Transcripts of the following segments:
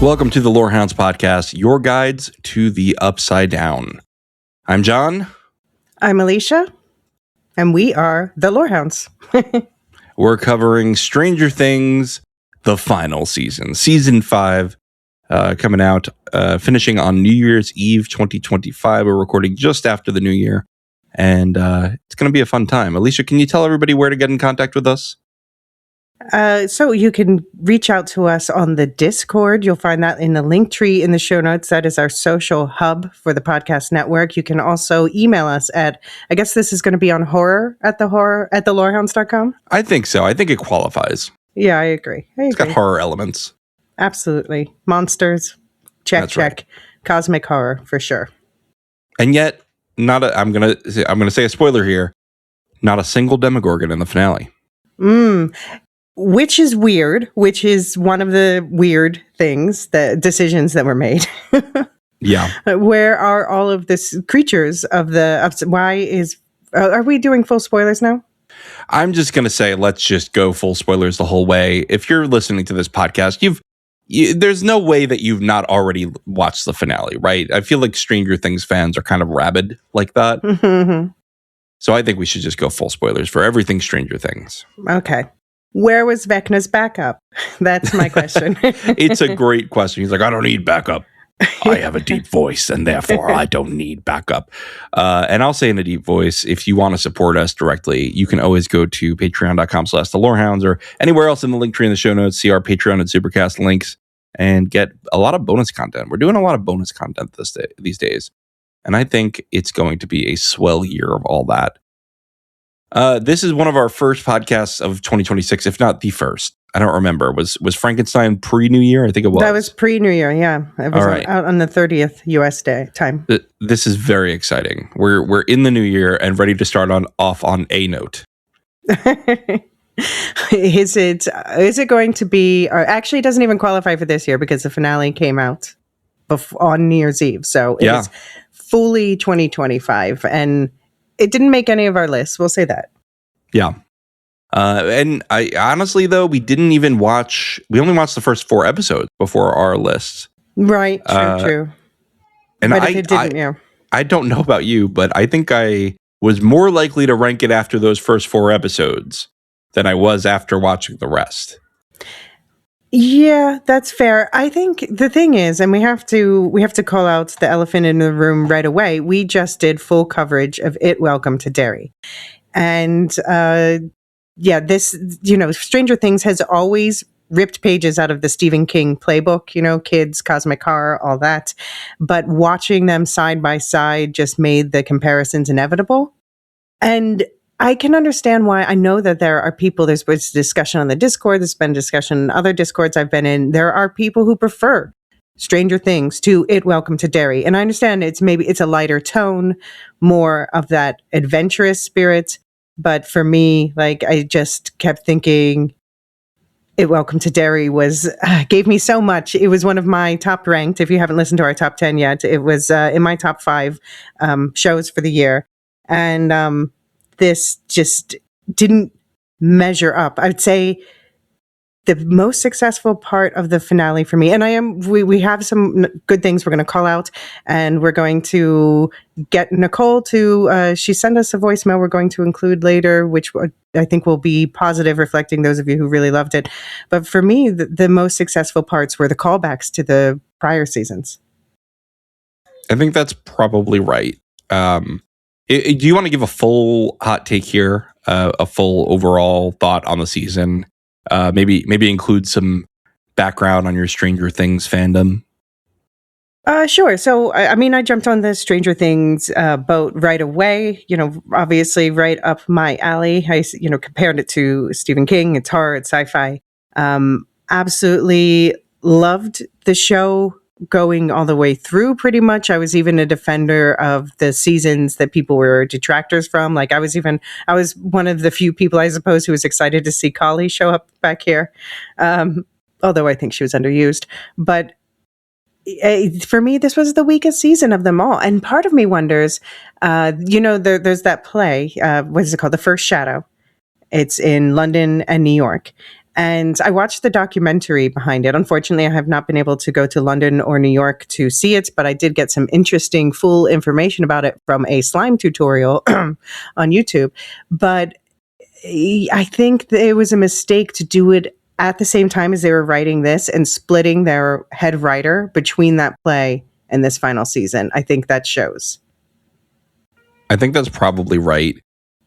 Welcome to the Lorehounds podcast, your guides to the upside down. I'm John. I'm Elysia, and we are the Lorehounds. We're covering Stranger Things, the final season, season 5, coming out, finishing on New Year's Eve 2025. We're recording just after the new year, and it's going to be a fun time. Elysia, can you tell everybody where to get in contact with us? So you can reach out to us on the Discord. You'll find that in the link tree in the show notes. That is our social hub for the podcast network. You can also email us at, I guess this is going to be on horror at the lorehounds.com. I think so. I think it qualifies. Yeah, I agree. It's got horror elements. Absolutely. Monsters. Check. That's right. Cosmic horror for sure. And yet, I'm gonna say a spoiler here. Not a single Demogorgon in the finale. Which is weird, which is one of the weird things, the decisions that were made. Yeah. Where are all of these creatures of are we doing full spoilers now? I'm just going to say, let's just go full spoilers the whole way. If you're listening to this podcast, there's no way that you've not already watched the finale, right? I feel like Stranger Things fans are kind of rabid like that. Mm-hmm. So I think we should just go full spoilers for everything Stranger Things. Okay. Where was Vecna's backup? That's my question. It's a great question. He's like, I don't need backup. I have a deep voice, and therefore I don't need backup. And I'll say in a deep voice, if you want to support us directly, you can always go to patreon.com/thelorehounds or anywhere else in the link tree in the show notes, see our Patreon and Supercast links, and get a lot of bonus content. We're doing a lot of bonus content these days. And I think it's going to be a swell year of all that. This is one of our first podcasts of 2026, if not the first. I don't remember. Was Frankenstein pre-New Year? I think it was. That was pre-New Year, yeah. It was out on the 30th U.S. day time. This is very exciting. We're in the new year and ready to start off on a note. Is it going to be? Or actually, it doesn't even qualify for this year because the finale came out on New Year's Eve, so it is fully 2025, and it didn't make any of our lists. We'll say that. Yeah. And I honestly, though, we only watched the first 4 episodes before our lists. Right. True. And I don't know about you, but I think I was more likely to rank it after those first 4 episodes than I was after watching the rest. Yeah, that's fair. I think the thing is, and we have to call out the elephant in the room right away. We just did full coverage of It Welcome to Derry. And this, Stranger Things has always ripped pages out of the Stephen King playbook, kids, cosmic horror, all that. But watching them side by side just made the comparisons inevitable. And I can understand why. I know that there are people, there's discussion on the Discord, there's been discussion in other Discords I've been in. There are people who prefer Stranger Things to It Welcome to Derry. And I understand it's a lighter tone, more of that adventurous spirit. But for me, I just kept thinking It Welcome to Derry gave me so much. It was one of my top ranked. If you haven't listened to our top 10 yet, it was in my top 5 shows for the year. And this just didn't measure up. I would say the most successful part of the finale for me, and we have some good things we're going to call out, and we're going to get Nicole to, she sent us a voicemail we're going to include later, which I think will be positive, reflecting those of you who really loved it. But for me, the most successful parts were the callbacks to the prior seasons. I think that's probably right. Do you want to give a full hot take here, a full overall thought on the season? Maybe include some background on your Stranger Things fandom. Sure. So, I jumped on the Stranger Things boat right away. Obviously, right up my alley. I compared it to Stephen King. It's horror. It's sci-fi. Absolutely loved the show. Going all the way through pretty much. I was even a defender of the seasons that people were detractors from. I was one of the few people, I suppose, who was excited to see Collie show up back here. Although I think she was underused. But for me, this was the weakest season of them all. And part of me wonders, there's that play, what is it called? The First Shadow. It's in London and New York. And I watched the documentary behind it. Unfortunately, I have not been able to go to London or New York to see it, but I did get some interesting full information about it from a slime tutorial on YouTube. But I think that it was a mistake to do it at the same time as they were writing this and splitting their head writer between that play and this final season. I think that shows. I think that's probably right.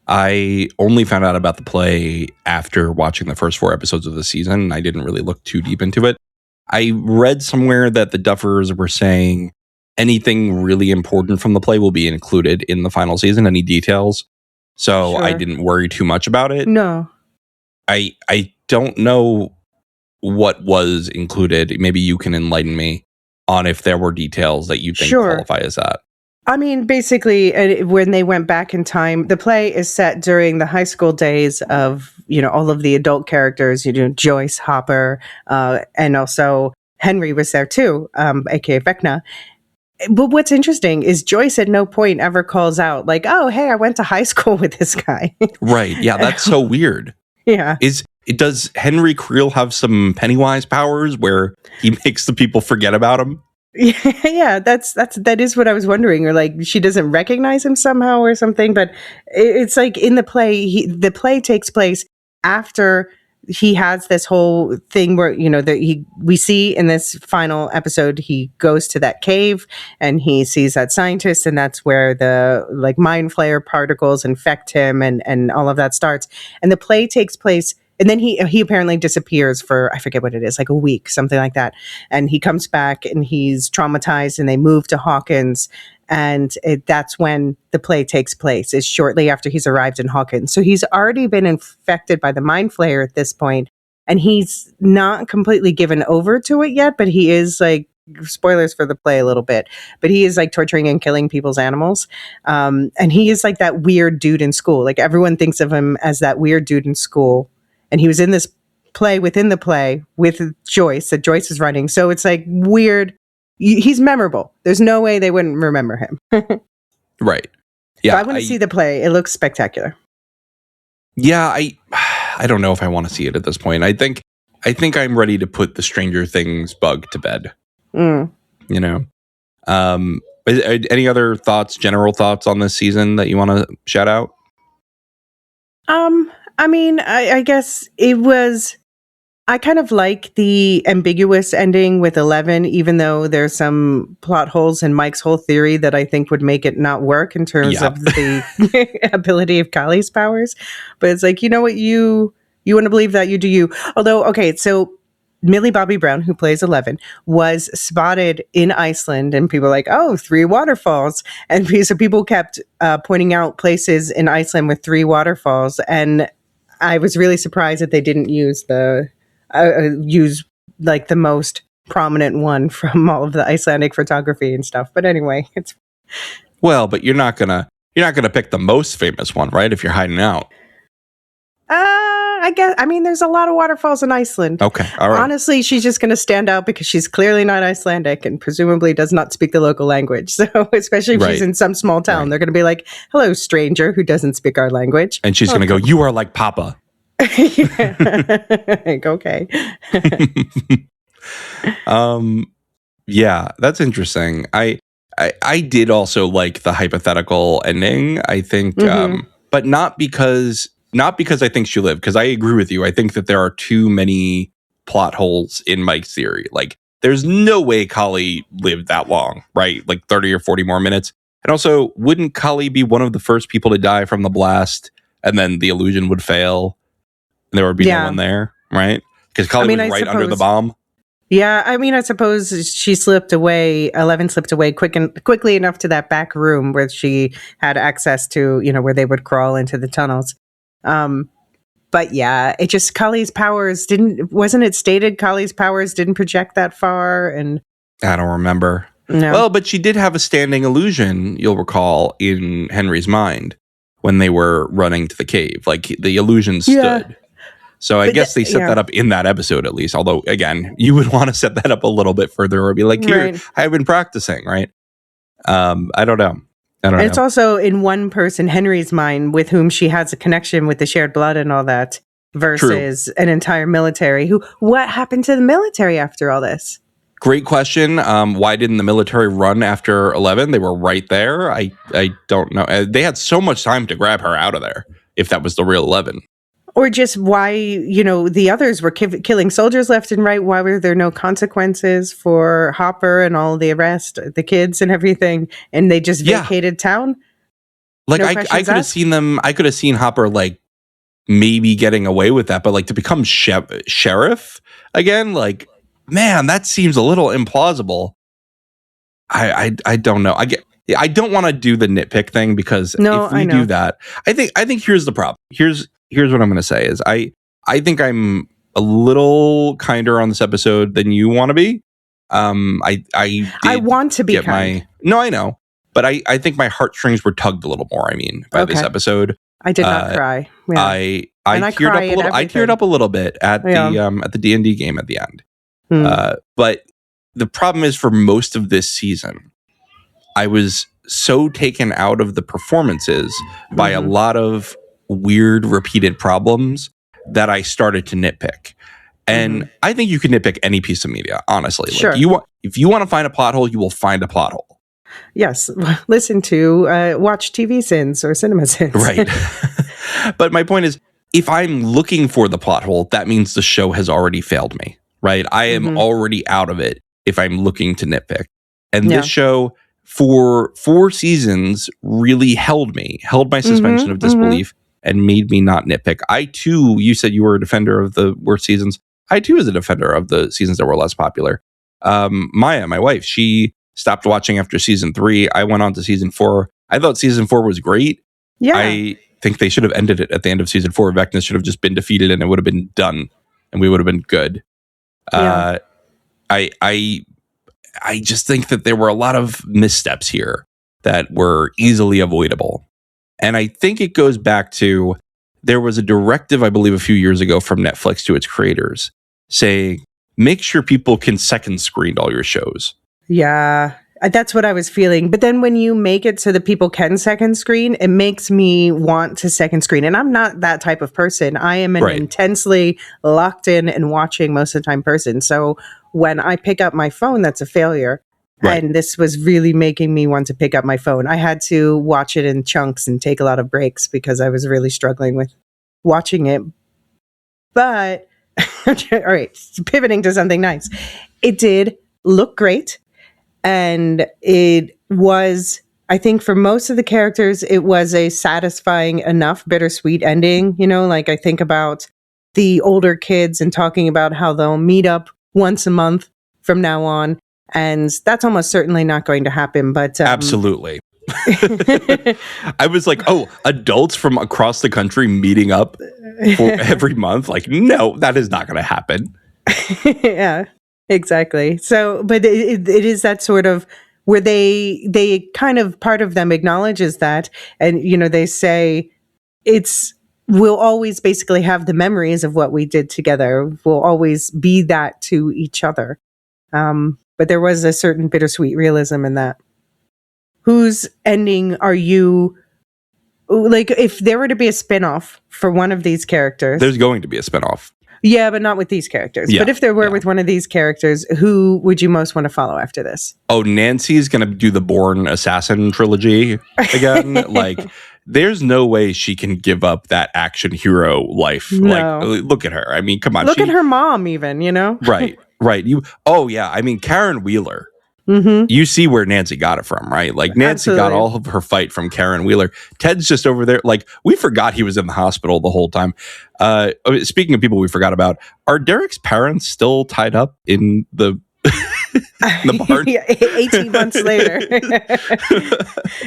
I only found out about the play after watching the first 4 episodes of the season. I didn't really look too deep into it. I read somewhere that the Duffers were saying anything really important from the play will be included in the final season, any details. So Sure. I didn't worry too much about it. No. I don't know what was included. Maybe you can enlighten me on if there were details that you think Sure. qualify as that. I mean, basically, when they went back in time, the play is set during the high school days of, all of the adult characters, Joyce, Hopper, and also Henry was there too, aka Vecna. But what's interesting is Joyce at no point ever calls out like, oh, hey, I went to high school with this guy. Right. Yeah, that's so weird. Yeah. Does Henry Creel have some Pennywise powers where he makes the people forget about him? Yeah, that is what I was wondering, or like she doesn't recognize him somehow or something. But it's like in the play, the play takes place after he has this whole thing where we see in this final episode he goes to that cave and he sees that scientist, and that's where the like mind flayer particles infect him and all of that starts. And the play takes place. And then he apparently disappears for, I forget what it is, like a week, something like that. And he comes back and he's traumatized, and they move to Hawkins. And that's when the play takes place, is shortly after he's arrived in Hawkins. So he's already been infected by the mind flayer at this point, and he's not completely given over to it yet, but he is like, spoilers for the play a little bit, but he is like torturing and killing people's animals. And he is like that weird dude in school. Like everyone thinks of him as that weird dude in school. And he was in this play within the play with Joyce that Joyce is running. So it's like weird. He's memorable. There's no way they wouldn't remember him. Right. Yeah. So I want to see the play. It looks spectacular. Yeah. I don't know if I want to see it at this point. I think I'm ready to put the Stranger Things bug to bed. Any other thoughts, general thoughts on this season that you want to shout out? I mean, I guess it was, I kind of like the ambiguous ending with 11, even though there's some plot holes in Mike's whole theory that I think would make it not work in terms of the ability of Kali's powers. But it's like, you know what, you want to believe that, you do you. Although, okay, so Millie Bobby Brown, who plays 11, was spotted in Iceland, and people were like, oh, 3 waterfalls. And so people kept pointing out places in Iceland with 3 waterfalls. And I was really surprised that they didn't use like the most prominent one from all of the Icelandic photography and stuff. But anyway, it's but you're not gonna pick the most famous one, right? If you're hiding out. I guess. I mean, there's a lot of waterfalls in Iceland. Okay, all right. Honestly, she's just going to stand out because she's clearly not Icelandic and presumably does not speak the local language. So, especially if she's in some small town, they're going to be like, "Hello, stranger who doesn't speak our language," and she's going to go, "You are like Papa." Okay. Yeah, that's interesting. I did also like the hypothetical ending. I think, but not because I think she lived, because I agree with you. I think that there are too many plot holes in Mike's theory. Like, there's no way Kali lived that long, right? Like 30 or 40 more minutes. And also, wouldn't Kali be one of the first people to die from the blast, and then the illusion would fail, and there would be no one there, right? Because Kali was right under the bomb. Yeah, I mean, I suppose she slipped away. 11 slipped away quickly enough to that back room where she had access to, where they would crawl into the tunnels. But yeah, it just, Kali's powers wasn't it stated Kali's powers didn't project that far? And I don't remember. No. Well, but she did have a standing illusion, you'll recall, in Henry's mind when they were running to the cave. Like, the illusion stood. Yeah. So I guess they set that up in that episode, at least. Although, again, you would want to set that up a little bit further, or be like, here, I've been practicing, right? I don't know. And it's also in one person, Henry's mind, with whom she has a connection with the shared blood and all that. versus an entire military. What happened to the military after all this? Great question. Why didn't the military run after 11? They were right there. I don't know. They had so much time to grab her out of there if that was the real 11. Or just why, the others were killing soldiers left and right. Why were there no consequences for Hopper and all the arrest, the kids and everything? And they just vacated town? Like, I could have seen them. I could have seen Hopper, like, maybe getting away with that. But, like, to become sheriff again, like, man, that seems a little implausible. I don't know. I don't want to do the nitpick thing because if we do that, I think here's the problem. Here's what I'm going to say is I think I'm a little kinder on this episode than you want to be. I want to be kind. I know, but I think my heartstrings were tugged a little more. By this episode, I did not cry. Yeah. I teared up a little. I teared up a little bit at the D&D game at the end. But the problem is for most of this season, I was so taken out of the performances by a lot of weird repeated problems that I started to nitpick. And I think you can nitpick any piece of media, honestly. Sure. Like if you want to find a plot hole, you will find a plot hole. Yes. Listen to Watch TV Sins or Cinema Sins. Right. But my point is, if I'm looking for the plot hole, that means the show has already failed me. Right? I am already out of it if I'm looking to nitpick. And this show, for 4 seasons, really held my suspension of disbelief and made me not nitpick. I too, you said you were a defender of the worst seasons. I too was a defender of the seasons that were less popular. Maya, my wife, she stopped watching after season 3. I went on to season 4. I thought season 4 was great. Yeah. I think they should have ended it at the end of season 4. Vecna should have just been defeated and it would have been done and we would have been good. I just think that there were a lot of missteps here that were easily avoidable. And I think it goes back to, there was a directive, I believe, a few years ago from Netflix to its creators saying, make sure people can second screen all your shows. Yeah, that's what I was feeling. But then when you make it so that people can second screen, it makes me want to second screen. And I'm not that type of person. I am an intensely locked in and watching most of the time person. So when I pick up my phone, that's a failure. Right. And this was really making me want to pick up my phone. I had to watch it in chunks and take a lot of breaks because I was really struggling with watching it. But, all right, pivoting to something nice. It did look great. And it was, I think for most of the characters, it was a satisfying enough bittersweet ending. Like I think about the older kids and talking about how they'll meet up once a month from now on. And that's almost certainly not going to happen. But absolutely. I was like, adults from across the country meeting up for every month. Like, no, that is not going to happen. Yeah, exactly. So, but it is that sort of where they kind of, part of them acknowledges that. And, they say we'll always basically have the memories of what we did together. We'll always be that to each other. But there was a certain bittersweet realism in that. Whose ending are you, like, if there were to be a spinoff for one of these characters? There's going to be a spinoff. Yeah, but not with these characters. Yeah, but if there were with one of these characters, who would you most want to follow after this? Oh, Nancy's going to do the Bourne Assassin trilogy again. Like, there's no way she can give up that action hero life. No. Like, look at her. I mean, come on. Look at her mom even, Right. Karen Wheeler. Mm-hmm. You see where Nancy got it from, right? Like, Nancy got all of her fight from Karen Wheeler. Ted's just over there. Like, we forgot he was in the hospital the whole time. Speaking of people we forgot about, are Derek's parents still tied up in the barn? 18 months later.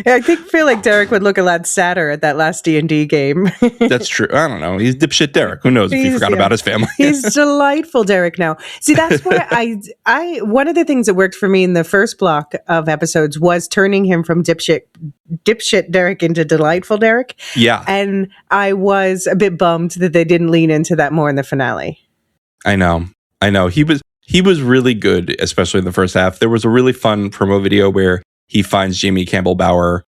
I feel like Derek would look a lot sadder at that last D&D game. That's true. I don't know. He's dipshit Derek. Who knows if he forgot about his family? He's delightful Derek now. See, that's why I one of the things that worked for me in the first block of episodes was turning him from dipshit Derek into delightful Derek. Yeah. And I was a bit bummed that they didn't lean into that more in the finale. I know. He was really good, especially in the first half. There was a really fun promo video where he finds Jamie Campbell Bower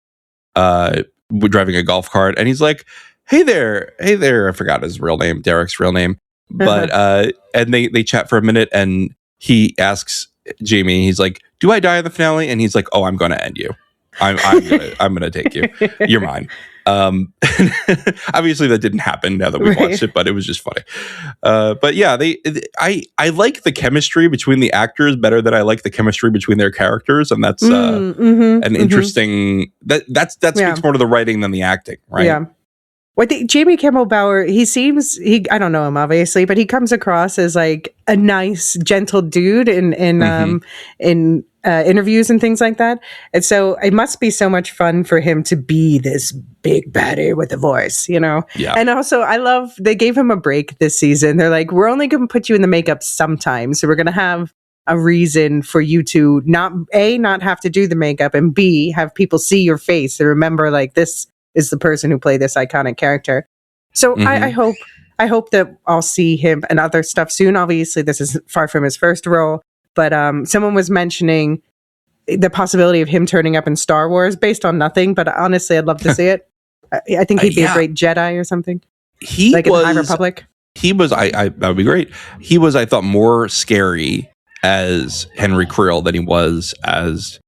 driving a golf cart, and he's like, hey there, I forgot his real name, Derek's real name, but and they chat for a minute, and he asks Jamie, he's like, do I die in the finale? And he's like, oh, I'm going to end you. I'm gonna take you. You're mine. Obviously that didn't happen now that we've watched it, but it was just funny. But yeah, I like the chemistry between the actors better than I like the chemistry between their characters, and that's an interesting that speaks more to the writing than the acting, right? Yeah. Well, I think Jamie Campbell Bower, I don't know him obviously, but he comes across as like a nice, gentle dude in interviews and things like that. And so it must be so much fun for him to be this big baddie with a voice, you know? Yeah. And also they gave him a break this season. They're like, we're only going to put you in the makeup sometimes. So we're going to have a reason for you to not have to do the makeup, and B, have people see your face and remember like this is the person who played this iconic character. So I hope that I'll see him and other stuff soon. Obviously, this is far from his first role, but someone was mentioning the possibility of him turning up in Star Wars based on nothing. But honestly, I'd love to see it. I think he'd be a great Jedi or something. He like was, in the High Republic. He was, that would be great. He was, I thought, more scary as Henry Creel than he was as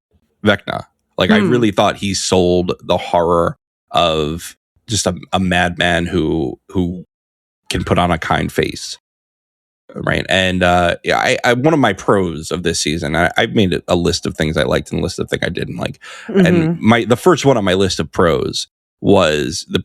Vecna. Like, I really thought he sold the horror of just a madman who can put on a kind face, right? And I one of my pros of this season, I made a list of things I liked and a list of things I didn't like. And the first one on my list of pros was the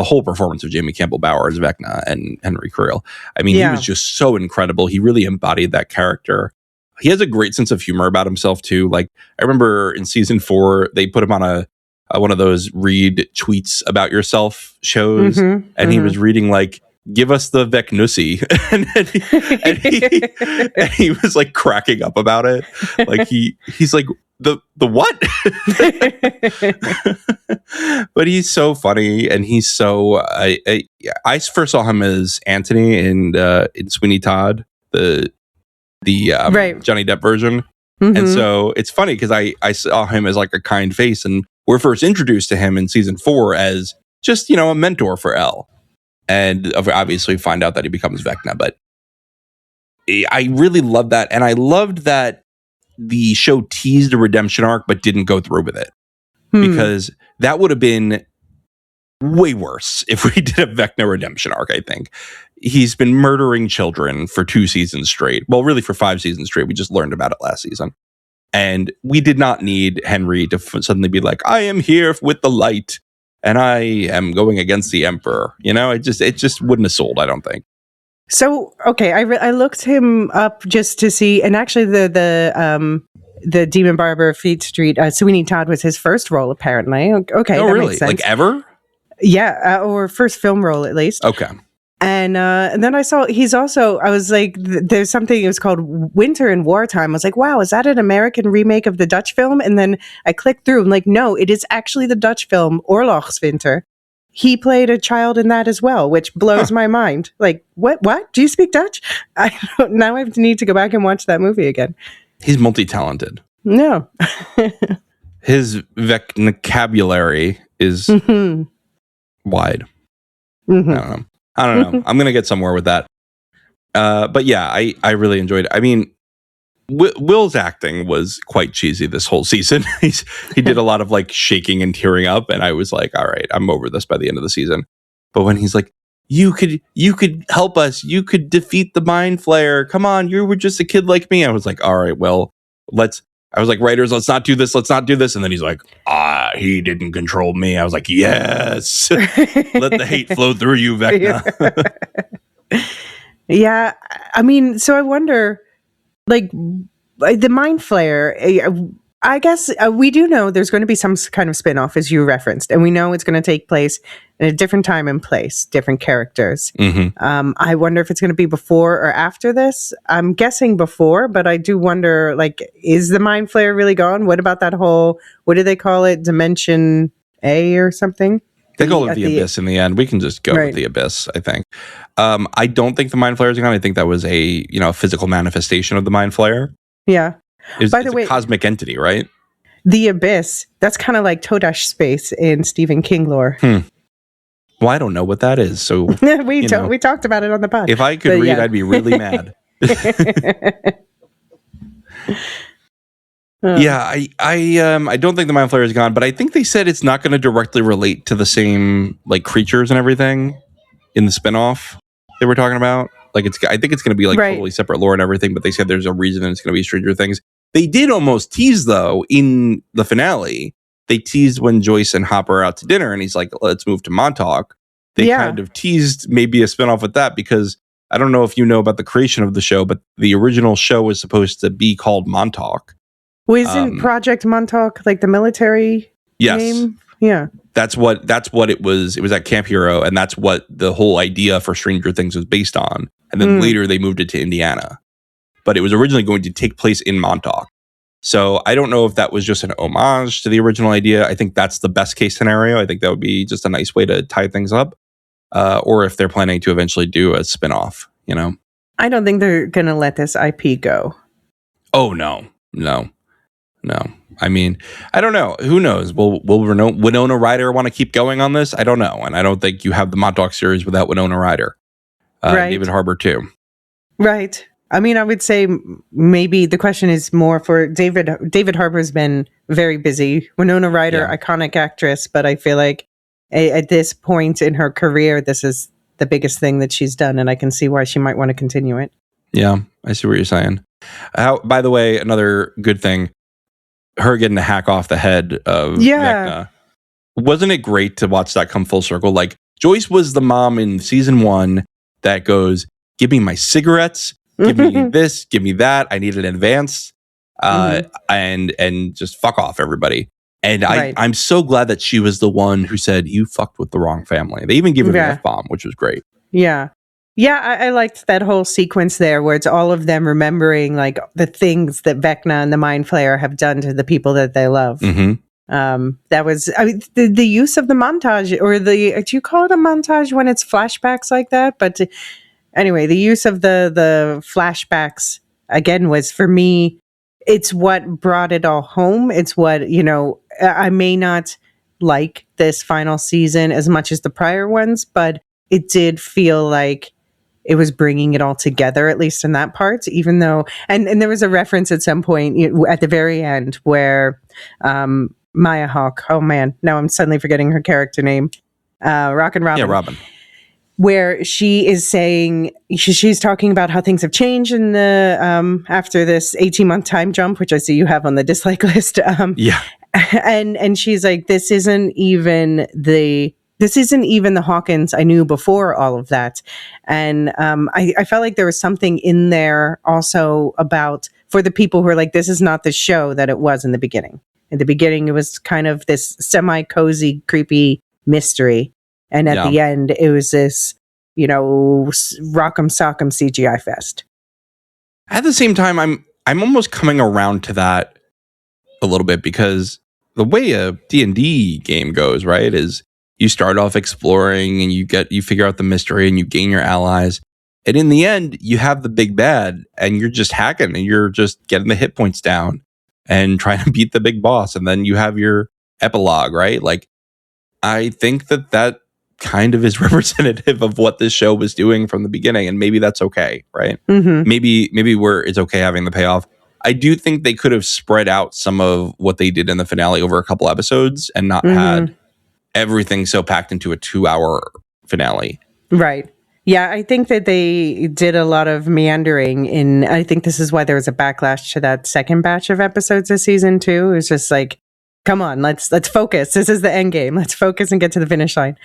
whole performance of Jamie Campbell Bower as Vecna and Henry Creel. I mean, he was just so incredible. He really embodied that character. He has a great sense of humor about himself too. Like, I remember in season 4, they put him on one of those read tweets about yourself shows, and he was reading like, give us the Vecnussi. and he was like cracking up about it. Like he's like, the what? But he's so funny, and he's so I first saw him as Anthony in Sweeney Todd, the Johnny Depp version. And so it's funny because I saw him as like a kind face, and we're first introduced to him in season 4 as just, a mentor for Elle. And obviously find out that he becomes Vecna. But I really loved that. And I loved that the show teased a redemption arc, but didn't go through with it. Because that would have been way worse if we did a Vecna redemption arc, I think. He's been murdering children for 2 seasons straight. Well, really for 5 seasons straight. We just learned about it last season. And we did not need Henry to suddenly be like, I am here with the light, and I am going against the Emperor. It just wouldn't have sold, I don't think. So, okay, I looked him up just to see, and actually the Demon Barber of Fleet Street, Sweeney Todd was his first role, apparently. Okay, oh, that really? Makes sense. Like ever? Yeah, or first film role at least. Okay. And then I saw I was like, there's something, it was called Winter in Wartime. I was like, wow, is that an American remake of the Dutch film? And then I clicked through, I'm like, no, it is actually the Dutch film Oorlogswinter. He played a child in that as well, which blows my mind. Like, what? Do you speak Dutch? Now I need to go back and watch that movie again. He's multi-talented. No. His vocabulary is wide. I don't know. I'm going to get somewhere with that. But yeah, I really enjoyed it. I mean, Will's acting was quite cheesy this whole season. He did a lot of like shaking and tearing up, and I was like, all right, I'm over this by the end of the season. But when he's like, you could help us, you could defeat the Mind Flayer, come on, you were just a kid like me. I was like, all right, well, I was like, writers, let's not do this. And then he's like, he didn't control me. I was like, yes, let the hate flow through you, Vecna. Yeah, I mean, so I wonder, like the Mind Flayer, I guess we do know there's going to be some kind of spin-off, as you referenced, and we know it's going to take place in a different time and place, different characters. I wonder if it's going to be before or after this. I'm guessing before, but I do wonder, like, is the Mind Flayer really gone? What about that whole, what do they call it, Dimension A or something? They call it the Abyss in the end. We can just go with the Abyss, I think. I don't think the Mind Flayer is gone. I think that was a physical manifestation of the Mind Flayer. Yeah. By the way, a cosmic entity, right? The Abyss, that's kind of like Todash space in Stephen King lore. Well, I don't know what that is. So we talked about it on the pod. if I could read, I'd be really mad. Yeah, I don't think the Mind Flayer is gone, but I think they said it's not going to directly relate to the same like creatures and everything in the spinoff they were talking about. Like I think it's going to be like totally separate lore and everything, but they said there's a reason it's going to be Stranger Things. They did almost tease though in the finale. They teased when Joyce and Hopper are out to dinner, and he's like, "Let's move to Montauk." They kind of teased maybe a spinoff with that because I don't know if you know about the creation of the show, but the original show was supposed to be called Montauk. Well, isn't Project Montauk like the military name? Yeah. That's what it was. It was at Camp Hero, and that's what the whole idea for Stranger Things was based on. And then later they moved it to Indiana. But it was originally going to take place in Montauk. So I don't know if that was just an homage to the original idea. I think that's the best case scenario. I think that would be just a nice way to tie things up. Or if they're planning to eventually do a spinoff, you know? I don't think they're going to let this IP go. Oh, no. I mean, I don't know. Who knows? Will Winona Ryder want to keep going on this? I don't know. And I don't think you have the Montauk series without Winona Ryder. David Harbour, too. Right. I mean, I would say maybe the question is more for David. David Harbour's been very busy. Winona Ryder, iconic actress, but I feel like at this point in her career, this is the biggest thing that she's done, and I can see why she might want to continue it. Yeah, I see what you're saying. By the way, another good thing, her getting to hack off the head of Vecna. Wasn't it great to watch that come full circle? Like, Joyce was the mom in season 1 that goes, give me my cigarettes, give me this, give me that. I need it in advance. And just fuck off, everybody. And I'm so glad that she was the one who said, you fucked with the wrong family. They even give her the F-bomb, which was great. Yeah. Yeah, I liked that whole sequence there where it's all of them remembering like the things that Vecna and the Mind Flayer have done to the people that they love. That was the use of the montage, or do you call it a montage when it's flashbacks like that? But anyway, the use of the flashbacks again was, for me, it's what brought it all home. It's what, you know, I may not like this final season as much as the prior ones, but it did feel like it was bringing it all together, at least in that part, even though, and there was a reference at some point at the very end where Maya Hawke, oh man, now I'm suddenly forgetting her character name, Rockin' Robin. Yeah, Robin. Where she is saying, she's talking about how things have changed in the, after this 18-month time jump, which I see you have on the dislike list. And she's like, this isn't even the Hawkins I knew before all of that. And I felt like there was something in there also about, for the people who are like, this is not the show that it was in the beginning. In the beginning, it was kind of this semi-cozy, creepy mystery. And at the end, it was this, you know, rock'em sock'em CGI fest. At the same time, I'm almost coming around to that a little bit, because the way a D&D game goes, right, is you start off exploring and you figure out the mystery and you gain your allies. And in the end, you have the big bad and you're just hacking and you're just getting the hit points down and trying to beat the big boss. And then you have your epilogue, right? Like, I think that kind of is representative of what this show was doing from the beginning. And maybe that's okay, right? Maybe it's okay having the payoff. I do think they could have spread out some of what they did in the finale over a couple episodes and not had everything so packed into a 2-hour finale. Right. Yeah, I think that they did a lot of meandering I think this is why there was a backlash to that second batch of episodes of season 2. It was just like, come on, let's focus. This is the end game. Let's focus and get to the finish line.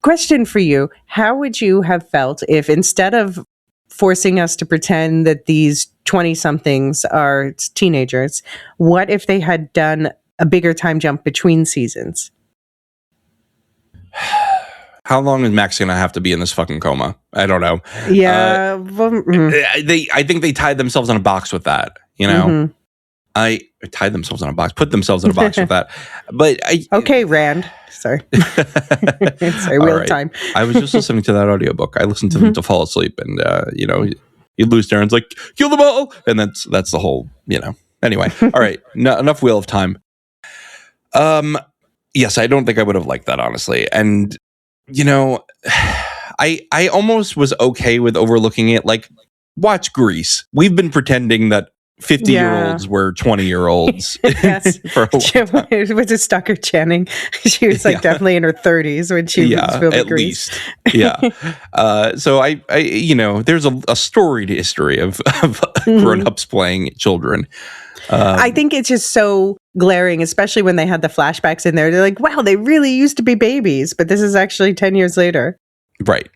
Question for you. How would you have felt if, instead of forcing us to pretend that these 20-somethings are teenagers, what if they had done a bigger time jump between seasons? How long is Max going to have to be in this fucking coma? I don't know. Yeah. I think they tied themselves in a box with that, you know? I tied themselves in a box, put themselves in a box with that. But okay, Rand. Sorry. Sorry, wheel of time. I was just listening to that audiobook. I listened to them to fall asleep, and you know, you lose Darren's like, kill them all, and that's the whole, you know. Anyway, all right, enough wheel of time. Yes, I don't think I would have liked that, honestly. And you know, I almost was okay with overlooking it. Like, watch Grease. We've been pretending that 50-year-olds were 20-year-olds Yes. for a long time. It was a Stucker Channing. She was like definitely in her 30s when she was filming at Grease. least. Yeah. So I there's a storied history of grown-ups playing children. I think it's just so glaring, especially when they had the flashbacks in there. They're like, wow, they really used to be babies, but this is actually 10 years later. Right.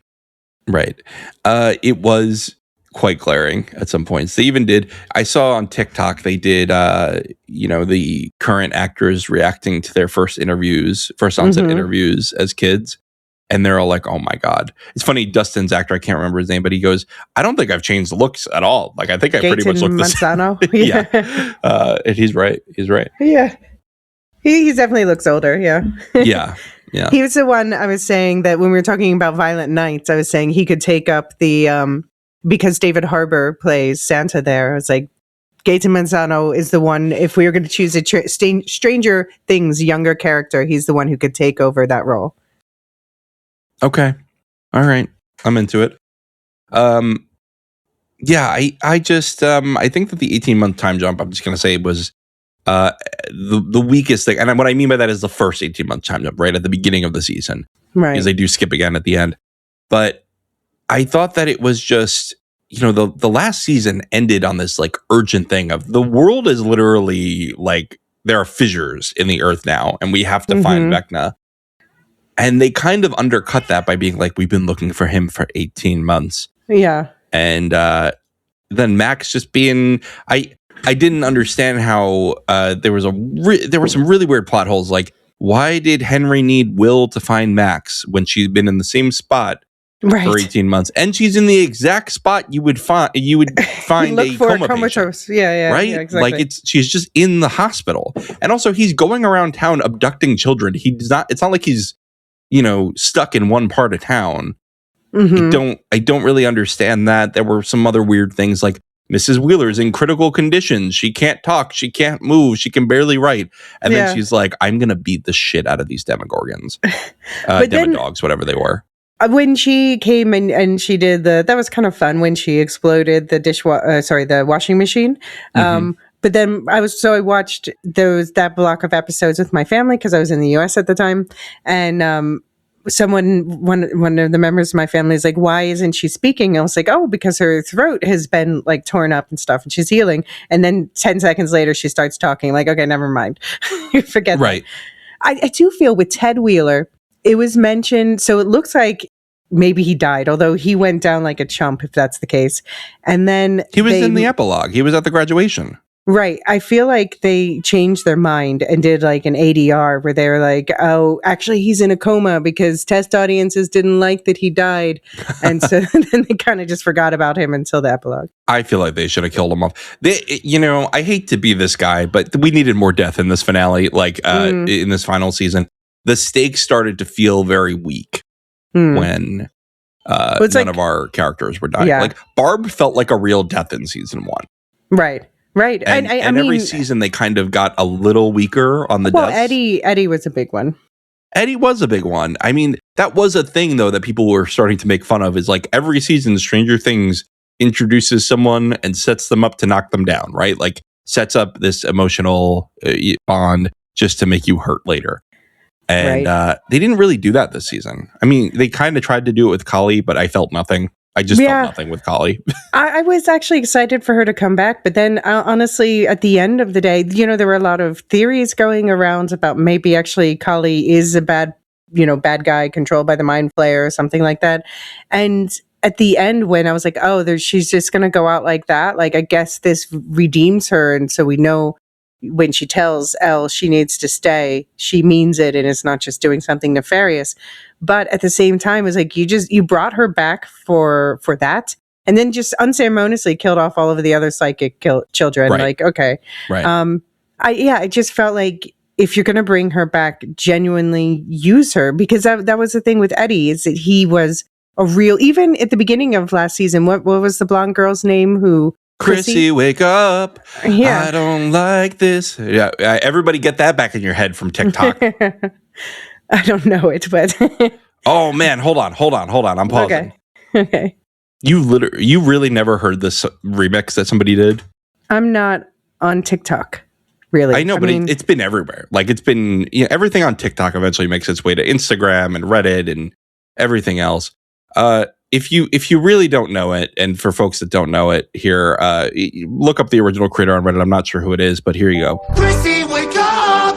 It was quite glaring at some points. They even did, I saw on TikTok, they did, the current actors reacting to their first onset interviews as kids. And they're all like, oh my God. It's funny, Dustin's actor, I can't remember his name, but he goes, I don't think I've changed the looks at all. Like, I think I pretty much look the same. Yeah. And he's right. Yeah. He definitely looks older. Yeah. Yeah. He was the one I was saying that when we were talking about Violent Nights, I was saying he could take up the, because David Harbour plays Santa there. I was like, Gaten Manzano is the one, if we were going to choose a Stranger Things younger character, he's the one who could take over that role. Okay. All right. I'm into it. Yeah, I just I think that the 18-month time jump, I'm just gonna say, was the weakest thing. And what I mean by that is the first 18-month time jump, right at the beginning of the season. Right. Because they do skip again at the end. But I thought that it was just, the last season ended on this like urgent thing of the world is literally like there are fissures in the earth now and we have to find Vecna. And they kind of undercut that by being like, we've been looking for him for 18 months. Yeah. And then Max just being, I didn't understand how there were some really weird plot holes. Like, why did Henry need Will to find Max when she's been in the same spot for 18 months? And she's in the exact spot you would find a coma patient. Yeah, right? Yeah, exactly. Like she's just in the hospital. And also he's going around town abducting children. It's not like he's stuck in one part of town. I don't really understand that. There were some other weird things like Mrs. Wheeler's in critical conditions. She can't talk. She can't move. She can barely write. And then she's like, I'm going to beat the shit out of these Demogorgons. Demodogs, whatever they were. When she came and she did that was kind of fun when she exploded the washing machine. But then I watched that block of episodes with my family because I was in the US at the time. And one of the members of my family is like, why isn't she speaking? I was like, oh, because her throat has been like torn up and stuff and she's healing. And then 10 seconds later, she starts talking like, okay, never mind. Forget right. that. I do feel with Ted Wheeler, it was mentioned. So it looks like maybe he died, although he went down like a chump, if that's the case. And then he was in the epilogue. He was at the graduation. Right. I feel like they changed their mind and did like an ADR where they were like, oh, actually he's in a coma because test audiences didn't like that he died. And so then they kind of just forgot about him until the epilogue. I feel like they should have killed him off. I hate to be this guy, but we needed more death in this finale, in this final season. The stakes started to feel very weak when none of our characters were dying. Yeah. Like Barb felt like a real death in season 1. Right. Right. And every season they kind of got a little weaker on the deaths. Eddie was a big one. Eddie was a big one. I mean, that was a thing, though, that people were starting to make fun of, is like every season Stranger Things introduces someone and sets them up to knock them down, right? Like sets up this emotional bond just to make you hurt later. And they didn't really do that this season. I mean, they kind of tried to do it with Kali, but I felt nothing. I just felt nothing with Kali. I was actually excited for her to come back, but then honestly, at the end of the day, there were a lot of theories going around about maybe actually Kali is a bad guy controlled by the Mind Flayer or something like that. And at the end, when I was like, oh, she's just going to go out like that. Like, I guess this redeems her. And so we know when she tells Elle she needs to stay, she means it and it's not just doing something nefarious. But at the same time, it's like you brought her back for that, and then just unceremoniously killed off all of the other psychic children. Right. Like, okay, right? I just felt like if you're going to bring her back, genuinely use her, because that was the thing with Eddie, is that he was a real. Even at the beginning of last season, what was the blonde girl's name who? Chrissy, wake up. Yeah. I don't like this. Yeah, everybody get that back in your head from TikTok. I don't know it, but Oh man, hold on. I'm pausing. Okay. You really never heard this remix that somebody did? I'm not on TikTok, really. I know, but it's been everywhere. Like it's been, everything on TikTok eventually makes its way to Instagram and Reddit and everything else. If you really don't know it, and for folks that don't know it here, look up the original creator on Reddit. I'm not sure who it is, but here you go. Chrissy, wake up!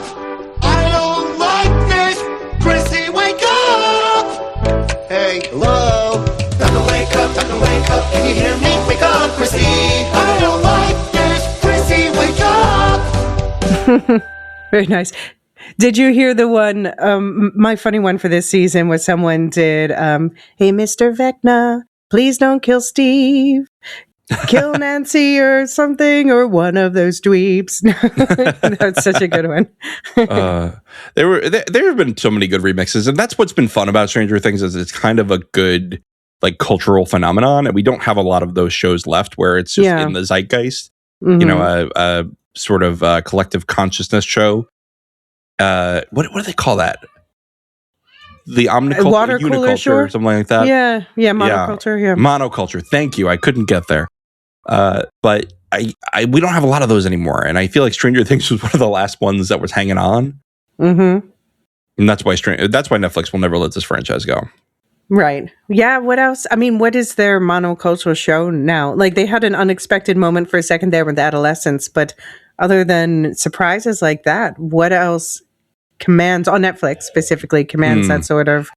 I don't like this! Chrissy, wake up! Hey, hello? Time to wake up, can you hear me? Wake up, Chrissy! I don't like this! Chrissy, wake up! Very nice. Did you hear the one, my funny one for this season was someone did, hey, Mr. Vecna, please don't kill Steve. Kill Nancy or something, or one of those dweebs. That's such a good one. There have been so many good remixes, and that's what's been fun about Stranger Things is it's kind of a good like cultural phenomenon, and we don't have a lot of those shows left where it's just in the zeitgeist. Mm-hmm. A sort of collective consciousness show. What do they call that? The omniculture, water cooler, uniculture, something like that. Yeah, monoculture. Yeah, monoculture. Thank you. I couldn't get there, but we don't have a lot of those anymore, and I feel like Stranger Things was one of the last ones that was hanging on. Mm-hmm. And that's why Netflix will never let this franchise go. Right. Yeah. What else? I mean, what is their monocultural show now? Like they had an unexpected moment for a second there with adolescence, but other than surprises like that, what else commands on Netflix specifically commands that sort of